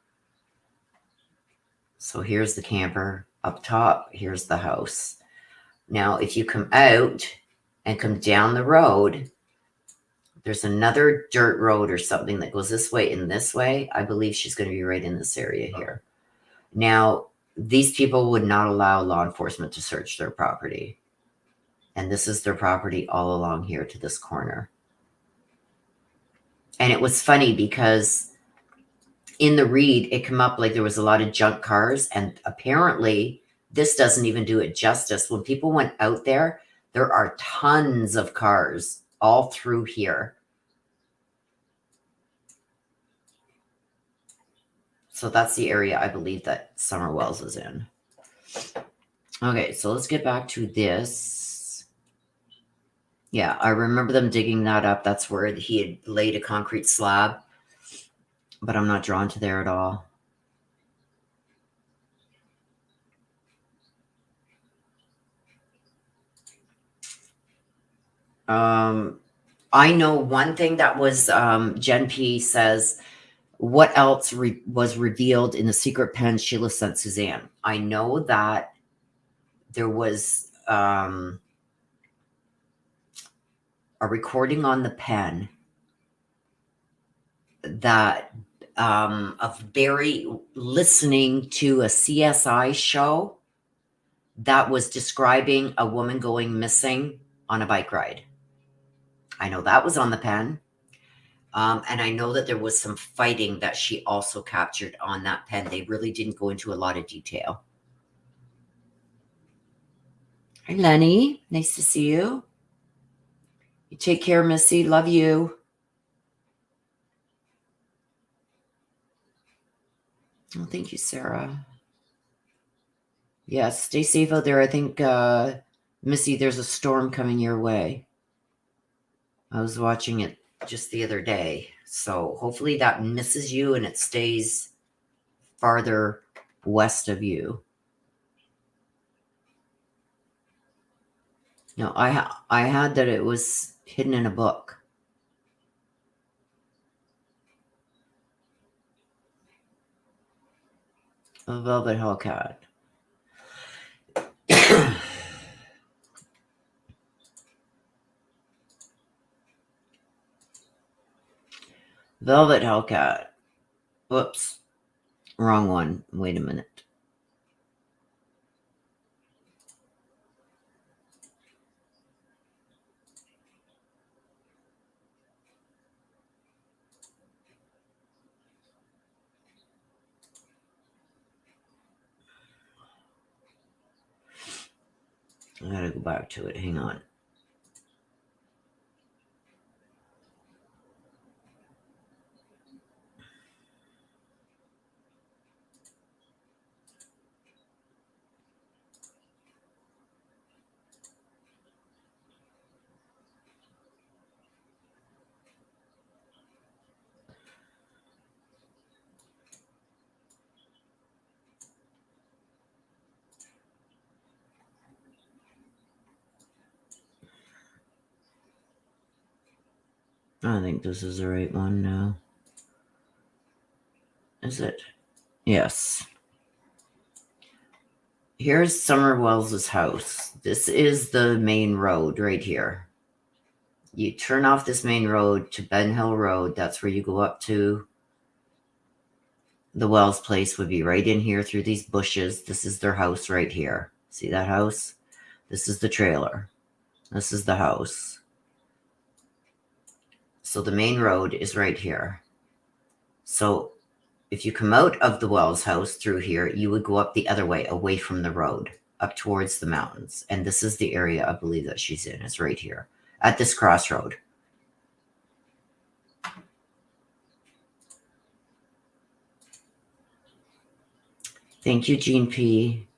S1: So here's the camper up top. Here's the house. Now, if you come out and come down the road, there's another dirt road or something that goes this way and this way. I believe she's going to be right in this area here. Now, these people would not allow law enforcement to search their property. And this is their property all along here to this corner. And it was funny because in the read, it came up like there was a lot of junk cars. And apparently, this doesn't even do it justice. When people went out there, there are tons of cars all through here. So that's the area I believe that Summer Wells is in. Okay, so let's get back to this. Yeah, I remember them digging that up. That's where he had laid a concrete slab. But I'm not drawn to there at all. I know one thing that was Jen P says, what else was revealed in the secret pen Sheila sent Suzanne? I know that there was a recording on the pen that of Barry listening to a CSI show that was describing a woman going missing on a bike ride. I know that was on the pen. And I know that there was some fighting that she also captured on that pen. They really didn't go into a lot of detail. Hi, Lenny. Nice to see you. You take care, Missy. Love you. Oh, thank you, Sarah. Yes, stay safe out there. I think, Missy, there's a storm coming your way. I was watching it just the other day. So hopefully that misses you and it stays farther west of you. No, I had that it was hidden in a book. A velvet hellcat. Velvet hellcat. Whoops. Wrong one. Wait a minute. I gotta go back to it. Hang on. I think this is the right one now. Is it? Yes. Here's Summer Wells's house. This is the main road right here. You turn off this main road to Ben Hill Road. That's where you go up to the Wells place. Would be right in here through these bushes. This is their house right here. See that house? This is the trailer. This is the house. So the main road is right here. So if you come out of the Wells house through here, you would go up the other way, away from the road, up towards the mountains. And this is the area I believe that she's in. It's right here at this crossroad. Thank you, Jean P.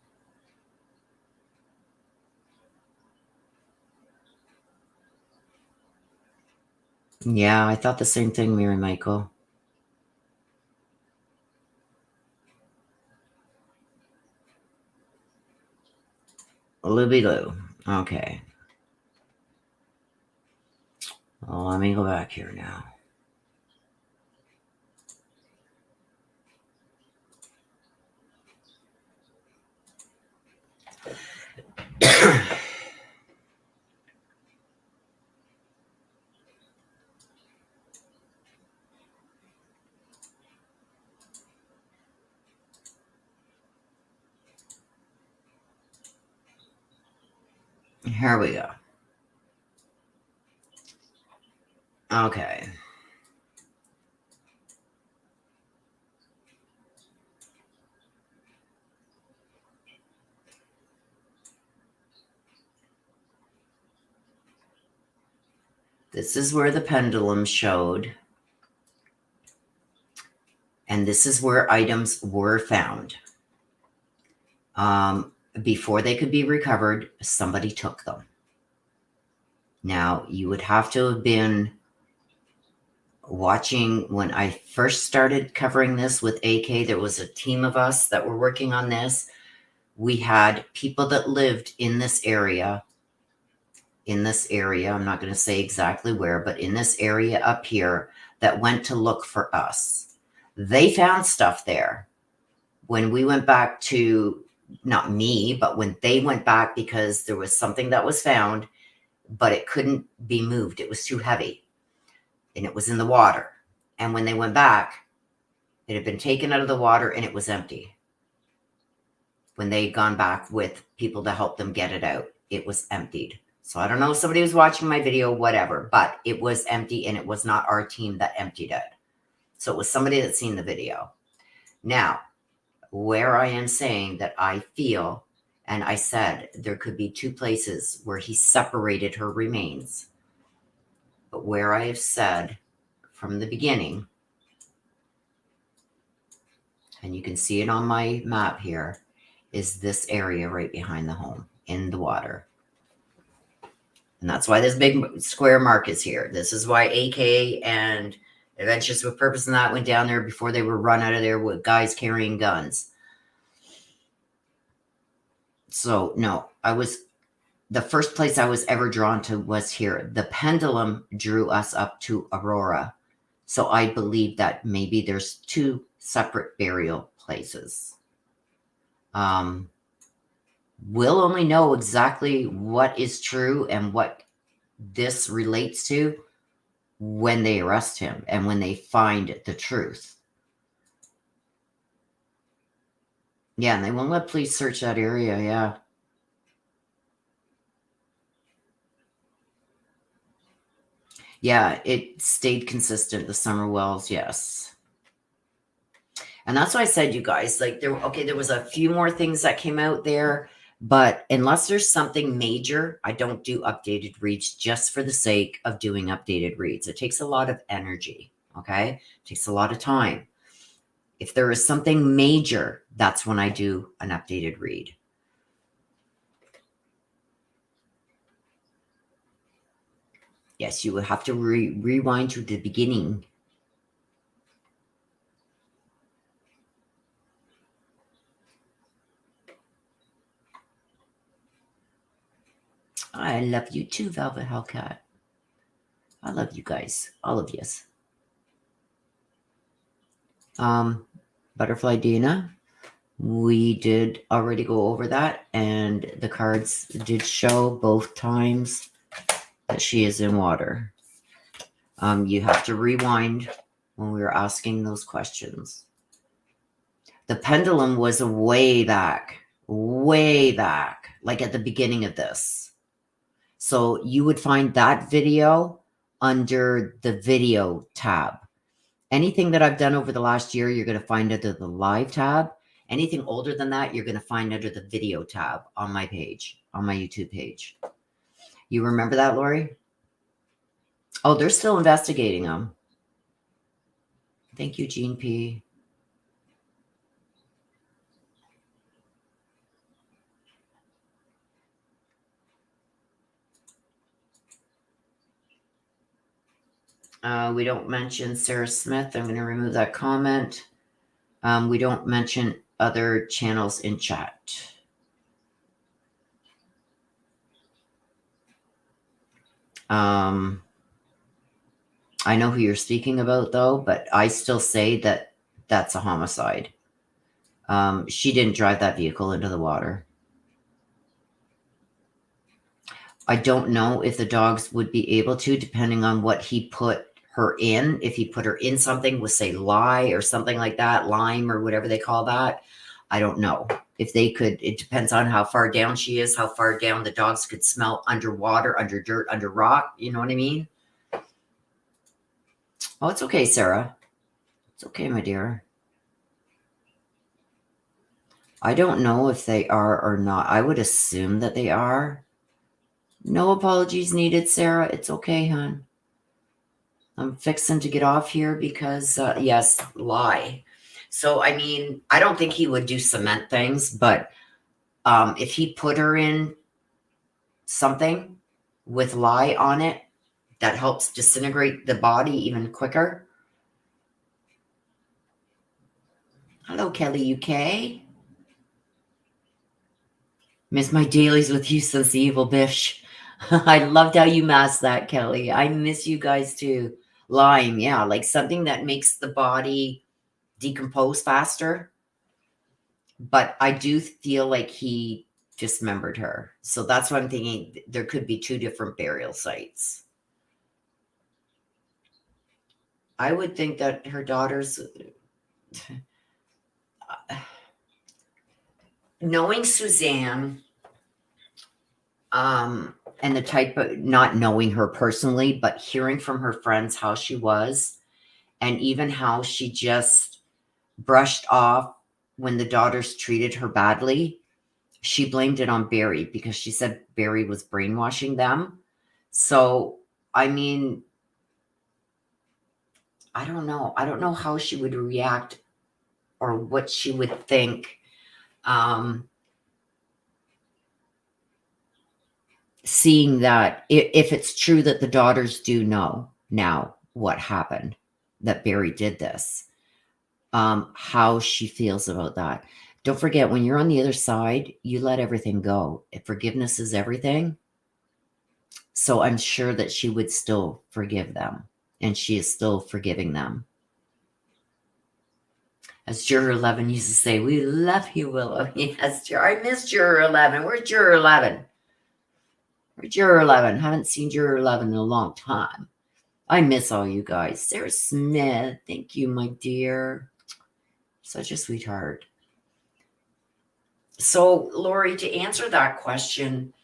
S1: Yeah, I thought the same thing, Mary Michael. Libby Lou. Okay. Well, let me go back here now. Here we go. Okay. This is where the pendulum showed. And this is where items were found. Before they could be recovered, somebody took them. Now, you would have to have been watching when I first started covering this with AK. There was a team of us that were working on this. We had people that lived in this area. I'm not going to say exactly where, but in this area up here that went to look for us. They found stuff there. When we went back to, not me, but when they went back, because there was something that was found, but it couldn't be moved. It was too heavy and it was in the water. And when they went back, it had been taken out of the water and it was empty. When they'd gone back with people to help them get it out, it was emptied. So I don't know if somebody was watching my video, whatever, but it was empty and it was not our team that emptied it. So it was somebody that seen the video. Now, where I am saying that I feel, and I said there could be two places where he separated her remains. But where I have said from the beginning, and you can see it on my map here, is this area right behind the home in the water. And that's why this big square mark is here. This is why AK and Adventures with Purpose and that went down there before they were run out of there with guys carrying guns. So no, the first place I was ever drawn to was here. The pendulum drew us up to Aurora. So I believe that maybe there's two separate burial places. We'll only know exactly what is true and what this relates to when they arrest him and when they find the truth. Yeah, and they won't let police search that area, yeah. Yeah, it stayed consistent, the summer wells, yes. And that's why I said, you guys, like there was a few more things that came out there, but unless there's something major, I don't do updated reads just for the sake of doing updated reads. It takes a lot of energy, okay? It takes a lot of time. If there is something major, that's when I do an updated read. Yes, you would have to rewind to the beginning. I love you too, Velvet Hellcat. I love you guys, all of yous. Butterfly Dina, we did already go over that, and the cards did show both times that she is in water. You have to rewind when we were asking those questions. The pendulum was way back, like at the beginning of this. So you would find that video under the video tab. Anything that I've done over the last year, you're going to find under the live tab. Anything older than that, you're going to find under the video tab on my page, on my YouTube page. You remember that, Lori? Oh, they're still investigating them. Thank you, Gene P. We don't mention Sarah Smith. I'm going to remove that comment. We don't mention other channels in chat. I know who you're speaking about, though, but I still say that that's a homicide. She didn't drive that vehicle into the water. I don't know if the dogs would be able to, depending on what he put her in. If he put her in something with, say, lye or something like that, lime or whatever they call that. I don't know if they could. It depends on how far down she is, how far down the dogs could smell underwater, under dirt, under rock. You know what I mean? Oh, it's okay, Sarah. It's okay, my dear. I don't know if they are or not. I would assume that they are. No apologies needed, Sarah. It's okay, hon. I'm fixing to get off here because, yes, lie. So, I mean, I don't think he would do cement things, but if he put her in something with lye on it, that helps disintegrate the body even quicker. Hello, Kelly UK. Miss my dailies with you, says the evil bish. I loved how you masked that, Kelly. I miss you guys too. Lime, yeah, like something that makes the body decompose faster. But I do feel like he dismembered her. So that's what I'm thinking. There could be two different burial sites. I would think that her daughter's... knowing Suzanne, and the type of, not knowing her personally, but hearing from her friends how she was, and even how she just brushed off when the daughters treated her badly. She blamed it on Barry because she said Barry was brainwashing them. So, I mean, I don't know. I don't know how she would react or what she would think. Seeing that, if it's true that the daughters do know now what happened, that Barry did this, how she feels about that. Don't forget, when you're on the other side, you let everything go. If forgiveness is everything. So I'm sure that she would still forgive them, and she is still forgiving them. As Juror 11 used to say, we love you, Willow. Yes, I miss Juror 11. Where's Juror 11? Where's Juror 11? Haven't seen Juror 11 in a long time. I miss all you guys. Sarah Smith, thank you, my dear. Such a sweetheart. So, Lori, to answer that question,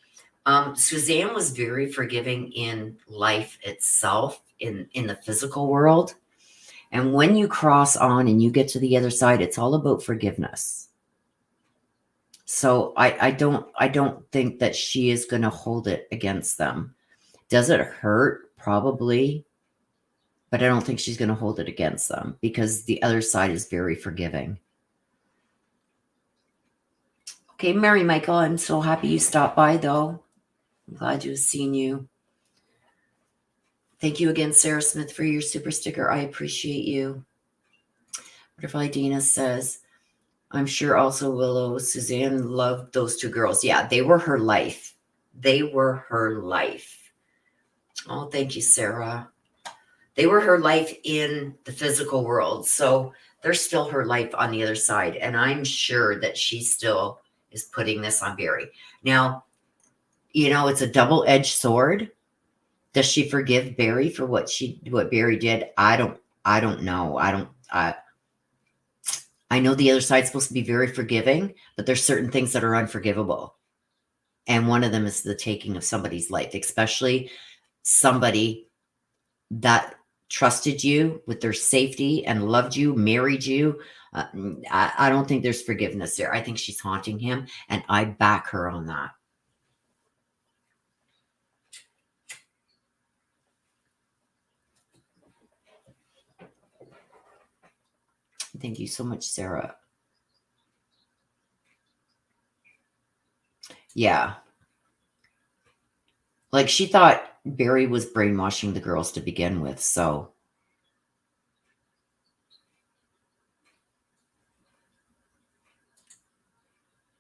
S1: Suzanne was very forgiving in life itself, in the physical world. And when you cross on and you get to the other side, it's all about forgiveness. So I don't think that she is going to hold it against them. Does it hurt? Probably. But I don't think she's going to hold it against them because the other side is very forgiving. Okay, Mary Michael, I'm so happy you stopped by, though. I'm glad to have seen you. Thank you again, Sarah Smith, for your super sticker. I appreciate you. Butterfly Dina says, I'm sure also Willow, Suzanne loved those two girls. Yeah, they were her life. They were her life. Oh, thank you, Sarah. They were her life in the physical world. So they're still her life on the other side. And I'm sure that she still is putting this on Barry. Now, you know, it's a double-edged sword. Does she forgive Barry for what Barry did? I don't know. I know the other side's supposed to be very forgiving, but there's certain things that are unforgivable. And one of them is the taking of somebody's life, especially somebody that trusted you with their safety and loved you, married you. I don't think there's forgiveness there. I think she's haunting him, and I back her on that. Thank you so much, Sarah. Yeah. Like, she thought Barry was brainwashing the girls to begin with, so.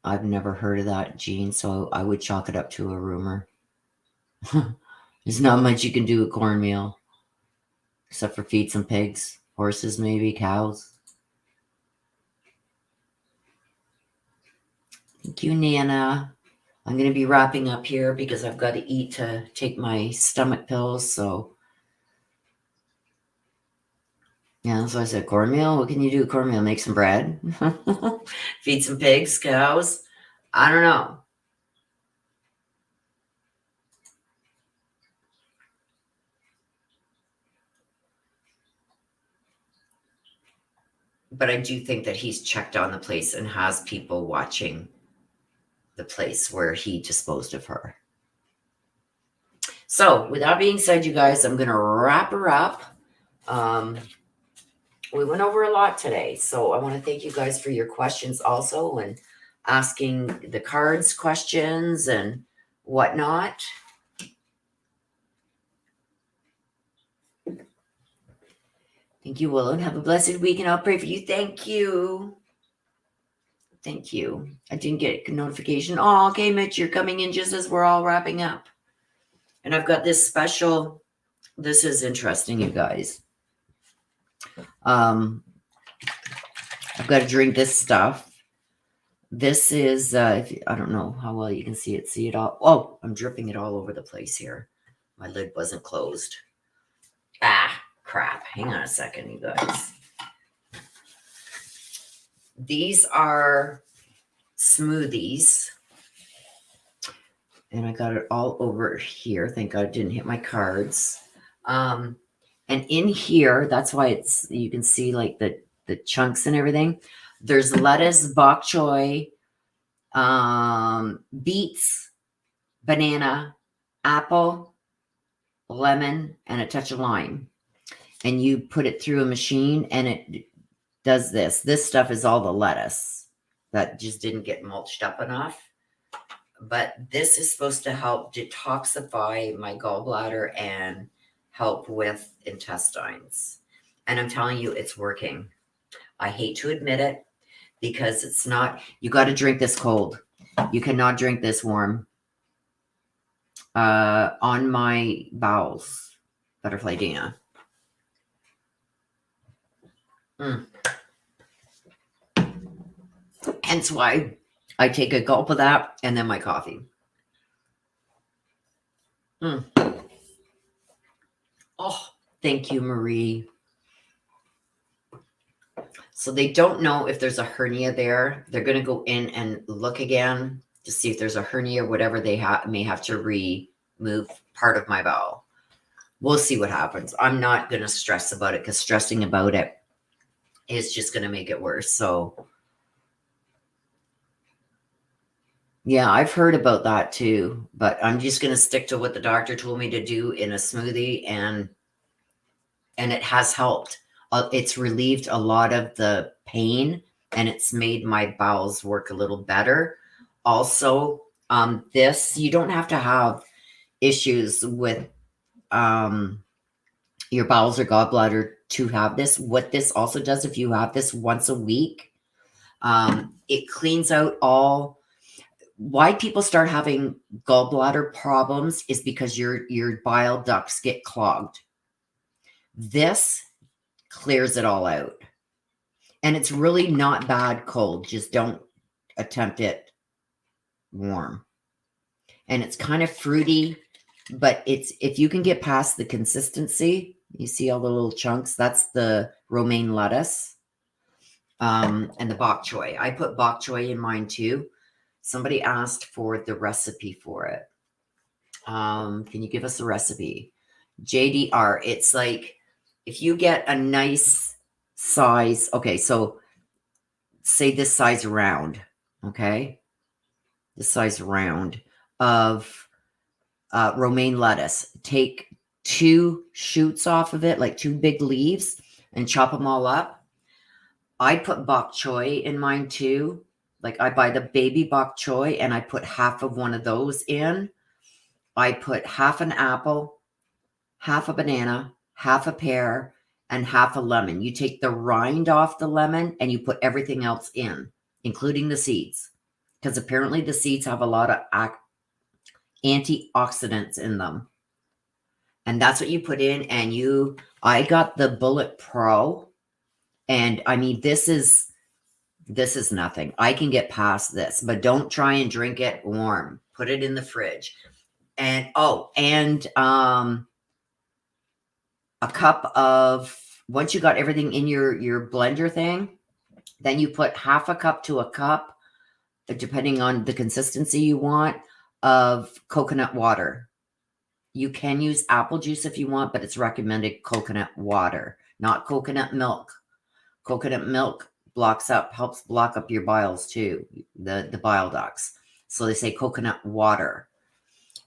S1: I've never heard of that, Jean, so I would chalk it up to a rumor. There's not much you can do with cornmeal, except for feed some pigs, horses, maybe, cows. Thank you, Nana. I'm going to be wrapping up here because I've got to eat to take my stomach pills. So, yeah, so I said, cornmeal? What can you do with cornmeal? Make some bread? Feed some pigs, cows? I don't know. But I do think that he's checked on the place and has people watching the place where he disposed of her. So with that being said, you guys, I'm going to wrap her up. We went over a lot today. So I want to thank you guys for your questions also and asking the cards questions and whatnot. Thank you, Willow, and have a blessed week, and I'll pray for you. Thank you. Thank you. I didn't get a notification. Oh, okay, Mitch, you're coming in just as we're all wrapping up. And I've got this special. This is interesting, you guys. I've got to drink this stuff. This is, I don't know how well you can see it. See it all? Oh, I'm dripping it all over the place here. My lid wasn't closed. Ah, crap. Hang on a second, you guys. These are smoothies. And I got it all over here. Thank God I didn't hit my cards. And in here, that's why it's, you can see like the chunks and everything. There's lettuce, bok choy, beets, banana, apple, lemon, and a touch of lime. And you put it through a machine and it does this. This stuff is all the lettuce that just didn't get mulched up enough. But this is supposed to help detoxify my gallbladder and help with intestines. And I'm telling you, it's working. I hate to admit it. because it's not, you got to drink this cold. You cannot drink this warm. On my bowels, Butterfly Dana. Hence why I take a gulp of that and then my coffee. Oh, thank you, Marie. So they don't know if there's a hernia there. They're going to go in and look again to see if there's a hernia, whatever they may have to remove part of my bowel. We'll see what happens. I'm not going to stress about it because stressing about it is just going to make it worse. So yeah, I've heard about that too, but I'm just going to stick to what the doctor told me to do in a smoothie, and it has helped. It's relieved a lot of the pain, and it's made my bowels work a little better. Also, this, you don't have to have issues with your bowels or gallbladder to have this. What this also does, if you have this once a week, it cleans out all. Why people start having gallbladder problems is because your bile ducts get clogged. This clears it all out. And it's really not bad cold. Just don't attempt it warm. And it's kind of fruity, but it's, if you can get past the consistency, you see all the little chunks, that's the romaine lettuce, and the bok choy. I put bok choy in mine too. Somebody asked for the recipe for it. Can you give us a recipe? JDR. It's like, if you get a nice size, okay, so say this size round, okay? This size round of romaine lettuce. Take 2 shoots off of it, like 2 big leaves, and chop them all up. I put bok choy in mine too. Like, I buy the baby bok choy and I put half of one of those in. I put half an apple, half a banana, half a pear, and half a lemon. You take the rind off the lemon and you put everything else in, including the seeds, because apparently the seeds have a lot of antioxidants in them. And that's what you put in. And I got the Bullet Pro, and I mean, this is nothing. I can get past this, but don't try and drink it warm. Put it in the fridge. And a cup of, once you got everything in your blender thing, then you put half a cup to a cup, depending on the consistency you want, of coconut water. You can use apple juice if you want, but it's recommended coconut water, not coconut milk. Coconut milk helps block up your biles too, the bile ducts. So they say coconut water.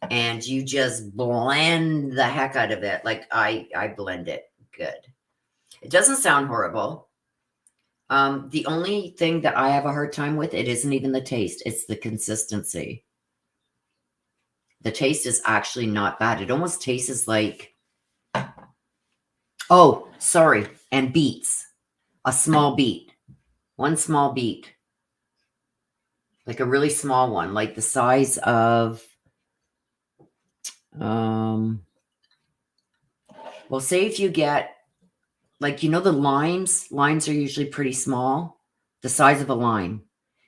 S1: And you just blend the heck out of it. Like I blend it good. It doesn't sound horrible. The only thing that I have a hard time with, it isn't even the taste. It's the consistency. The taste is actually not bad. It almost tastes like, oh, sorry. And beets. A small beet. One small beet. Like a really small one. Like the size of, well, say if you get, like, you know, the limes are usually pretty small, the size of a lime.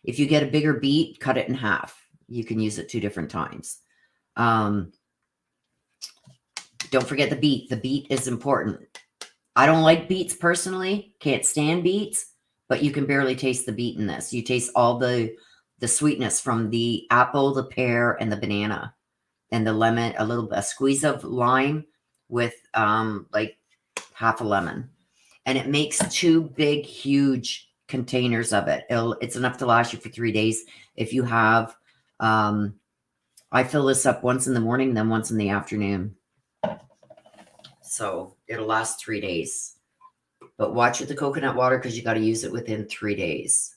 S1: If you get a bigger beet, cut it in half. You can use it 2 different times. Don't forget the beet. The beet is important. I don't like beets personally. Can't stand beets, but you can barely taste the beet in this. You taste all the sweetness from the apple, the pear, and the banana, and the lemon, a squeeze of lime with like half a lemon. And it makes 2 big, huge containers of it. It's enough to last you for 3 days. If you have, I fill this up once in the morning, then once in the afternoon. So it'll last 3 days. But watch with the coconut water, because you got to use it within 3 days.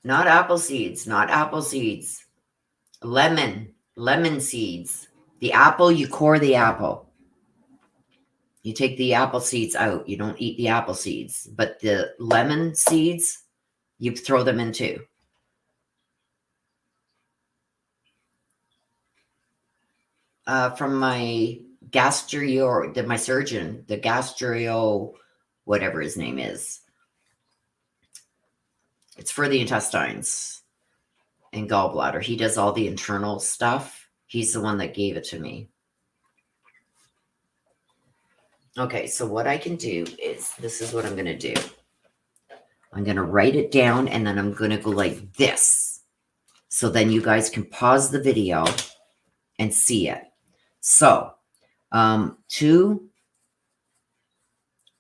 S1: Not apple seeds, not apple seeds. Lemon seeds. The apple, you core the apple. You take the apple seeds out. You don't eat the apple seeds, but the lemon seeds, you throw them in too. From my my surgeon, the gastro, whatever his name is. It's for the intestines and gallbladder. He does all the internal stuff. He's the one that gave it to me. Okay, so what I can do is, this is what I'm going to do. I'm going to write it down, and then I'm going to go like this. So then you guys can pause the video and see it. So, 2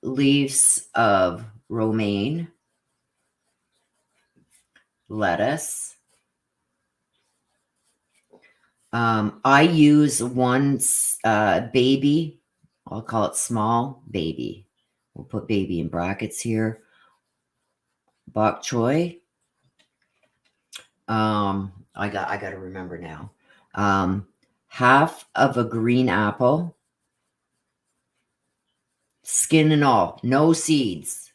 S1: leaves of romaine lettuce. I use one baby. I'll call it small baby. We'll put baby in brackets here. Bok choy. I got to remember now. Half of a green apple. Skin and all, no seeds.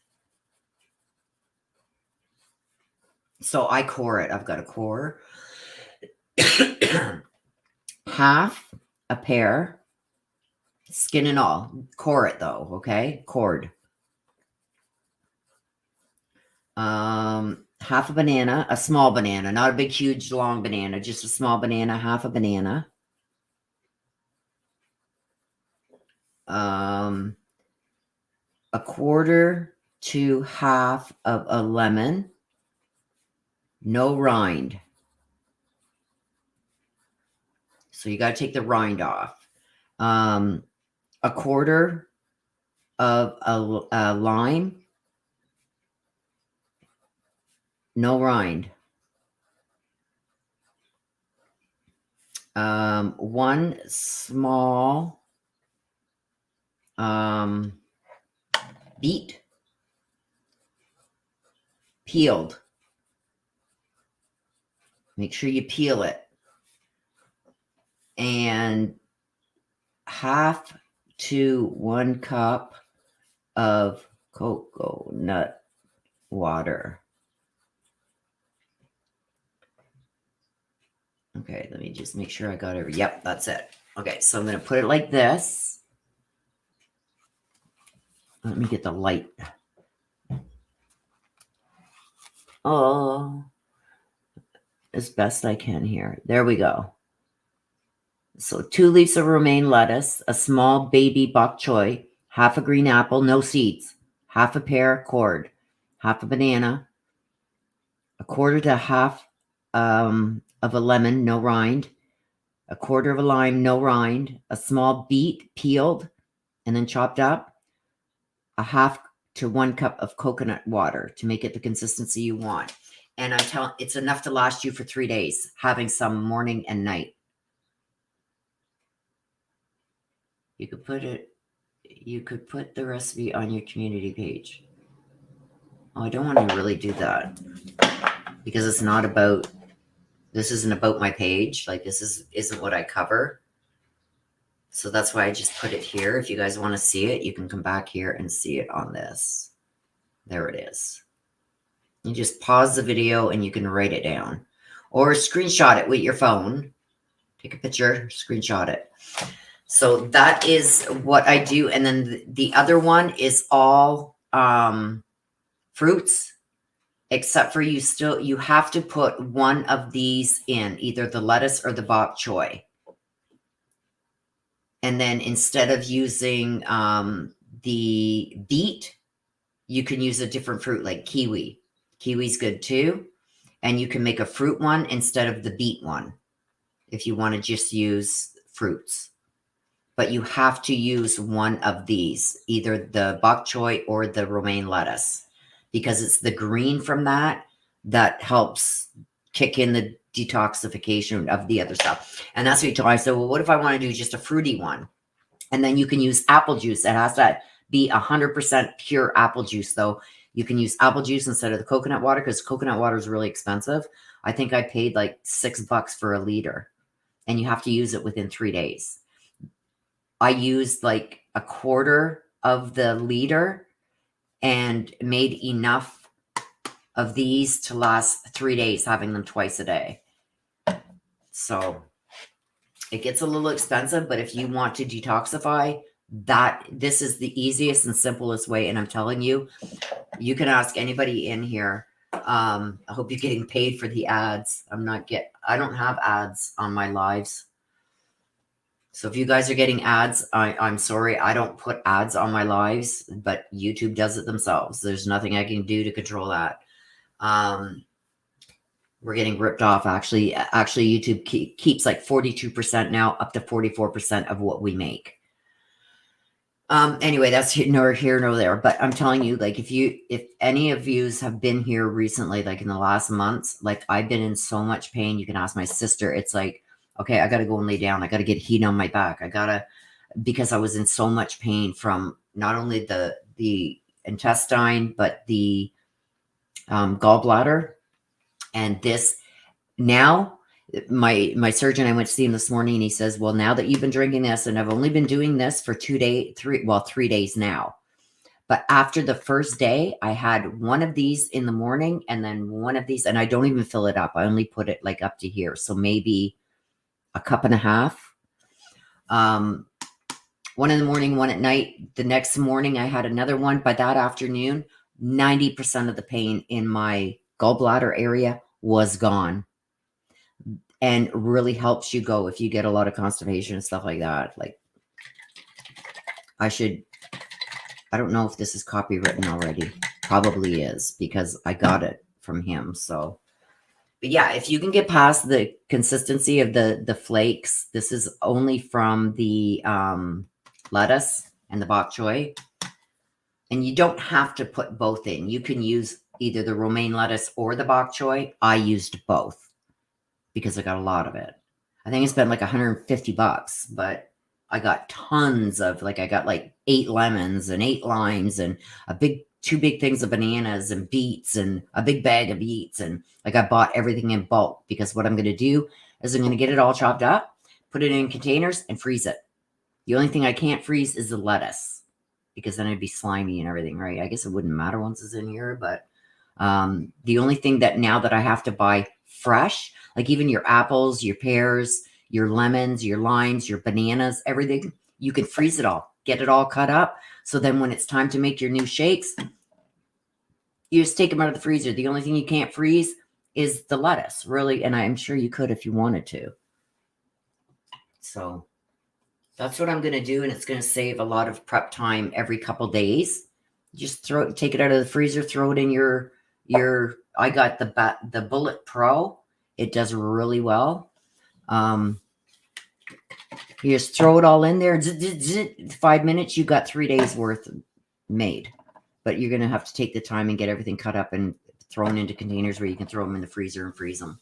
S1: So I core it. I've got a core. Half a pear. Skin and all. Core it though, okay? Cored. Half a banana, a small banana, not a big, huge, long banana, just a small banana, half a banana. A quarter to half of a lemon, no rind. So you got to take the rind off. A quarter of a lime, no rind. 1 small beet, peeled. Make sure you peel it. And half to 1 cup of coconut water. Okay, let me just make sure I got every. Yep, that's it. Okay, so I'm going to put it like this. Let me get the light. Oh, as best I can here. There we go. So 2 leaves of romaine lettuce, a small baby bok choy, half a green apple, no seeds, half a pear, cored, half a banana, a quarter to half of a lemon, no rind, a quarter of a lime, no rind, a small beet, peeled and then chopped up, a half to 1 cup of coconut water to make it the consistency you want. And it's enough to last you for 3 days, having some morning and night. You could put the recipe on your community page. Oh, I don't want to really do that because it's not about, this isn't about my page. Like isn't what I cover. So that's why I just put it here. If you guys want to see it, you can come back here and see it on this. There it is. You just pause the video and you can write it down or screenshot it with your phone. Take a picture, screenshot it. So that is what I do. And then the other one is all fruits, except for you have to put one of these in, either the lettuce or the bok choy. And then instead of using the beet, you can use a different fruit like kiwi. Kiwi's good too. And you can make a fruit one instead of the beet one if you want to just use fruits. But you have to use one of these, either the bok choy or the romaine lettuce, because it's the green from that helps kick in the detoxification of the other stuff. And that's what you told me. I said, well, what if I want to do just a fruity one? And then you can use apple juice. It has to be 100% pure apple juice, though. You can use apple juice instead of the coconut water because coconut water is really expensive. I think I paid like $6 for a liter, and you have to use it within 3 days. I used like a quarter of the liter and made enough of these to last 3 days, having them twice a day. So it gets a little expensive, but if you want to detoxify, this is the easiest and simplest way. And I'm telling you, you can ask anybody in here. I hope you're getting paid for the ads. I don't have ads on my lives. So if you guys are getting ads, I'm sorry. I don't put ads on my lives, but YouTube does it themselves. There's nothing I can do to control that. We're getting ripped off. Actually, YouTube keeps like 42% now, up to 44% of what we make. Anyway, that's nor here nor there. But I'm telling you, like, if any of yous have been here recently, like in the last months, like I've been in so much pain. You can ask my sister. It's like, okay, I got to go and lay down. I got to get heat on my back. Because I was in so much pain from not only the intestine, but the gallbladder. And this now, my surgeon, I went to see him this morning, and he says, well, now that you've been drinking this, and I've only been doing this for 3 days now. But after the first day, I had one of these in the morning and then one of these, and I don't even fill it up. I only put it like up to here. So maybe a cup and a half. One in the morning, one at night. The next morning, I had another one. By that afternoon, 90% of the pain in my gallbladder area was gone. And really helps you go if you get a lot of constipation and stuff like that. Like, I don't know if this is copywritten already. Probably is, because I got it from him. So, but yeah, if you can get past the consistency of the flakes, this is only from the lettuce and the bok choy. And you don't have to put both in. You can use either the romaine lettuce or the bok choy. I used both because I got a lot of it. I think I spent like $150, but I got tons of, like, I got like 8 lemons and 8 limes and 2 big things of bananas and beets and a big bag of beets. And like, I bought everything in bulk, because what I'm going to do is I'm going to get it all chopped up, put it in containers and freeze it. The only thing I can't freeze is the lettuce, because then it'd be slimy and everything, right? I guess it wouldn't matter once it's in here, but the only thing that now that I have to buy fresh, like even your apples, your pears, your lemons, your limes, your bananas, everything, you can freeze it all, get it all cut up. So then when it's time to make your new shakes, you just take them out of the freezer. The only thing you can't freeze is the lettuce, really. And I'm sure you could if you wanted to. So that's what I'm going to do. And it's going to save a lot of prep time every couple days. Just take it out of the freezer, throw it in your, I got the Bullet Pro. It does really well. You just throw it all in there. 5 minutes, you got 3 days worth made. But you're going to have to take the time and get everything cut up and thrown into containers where you can throw them in the freezer and freeze them.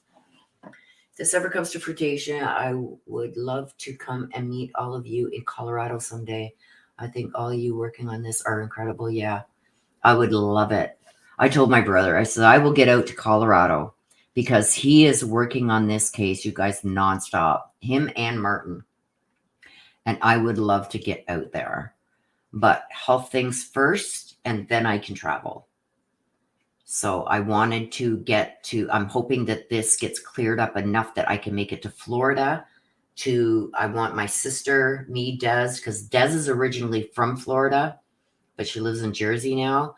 S1: If this ever comes to fruition, I would love to come and meet all of you in Colorado someday. I think all of you working on this are incredible. Yeah, I would love it. I told my brother, I said, I will get out to Colorado, because he is working on this case, you guys, nonstop, him and Martin. And I would love to get out there. But health things first, and then I can travel. So I wanted to I'm hoping that this gets cleared up enough that I can make it to Florida. I want my sister, Des, because Des is originally from Florida, but she lives in Jersey now.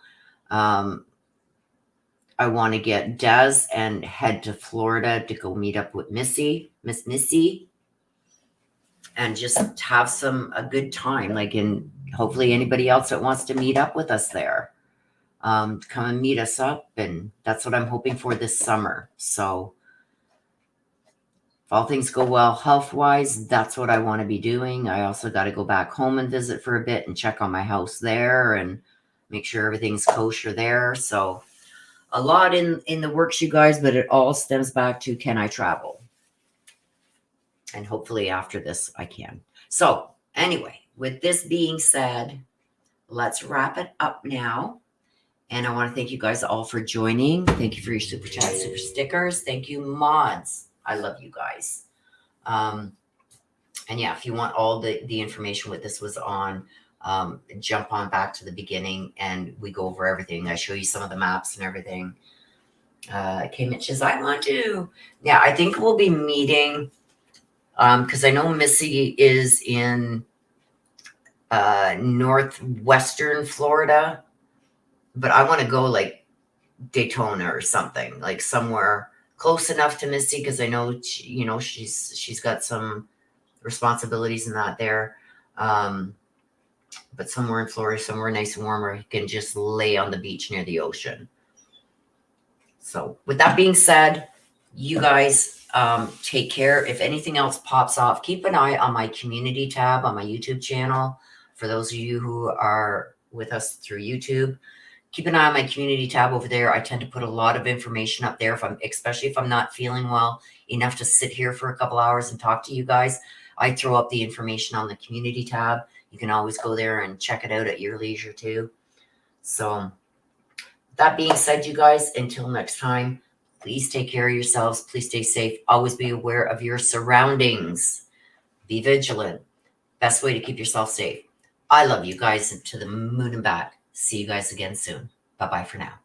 S1: I want to get Des and head to Florida to go meet up with Miss Missy, and just have a good time. Like, and hopefully anybody else that wants to meet up with us there, come and meet us up. And that's what I'm hoping for this summer. So if all things go well health-wise, that's what I want to be doing. I also got to go back home and visit for a bit and check on my house there and make sure everything's kosher there. So a lot in the works, you guys, but it all stems back to, can I travel? And hopefully after this, I can. So anyway, with this being said, let's wrap it up now. And I want to thank you guys all for joining. Thank you for your super chat, super stickers. Thank you, mods. I love you guys. And yeah, if you want all the information what this was on, jump on back to the beginning and we go over everything. I show you some of the maps and everything. Cayman says, I want to. Yeah, I think we'll be meeting because I know Missy is in northwestern Florida, but I want to go like Daytona or something, like somewhere close enough to Missy because I know she's got some responsibilities in that there. But somewhere in Florida, somewhere nice and warm where he can just lay on the beach near the ocean. So with that being said, you guys take care. If anything else pops off, keep an eye on my community tab on my YouTube channel. For those of you who are with us through YouTube, keep an eye on my community tab over there. I tend to put a lot of information up there, especially if I'm not feeling well enough to sit here for a couple hours and talk to you guys. I throw up the information on the community tab. You can always go there and check it out at your leisure too. So that being said, you guys, until next time, please take care of yourselves. Please stay safe. Always be aware of your surroundings. Be vigilant. Best way to keep yourself safe. I love you guys to the moon and back. See you guys again soon. Bye-bye for now.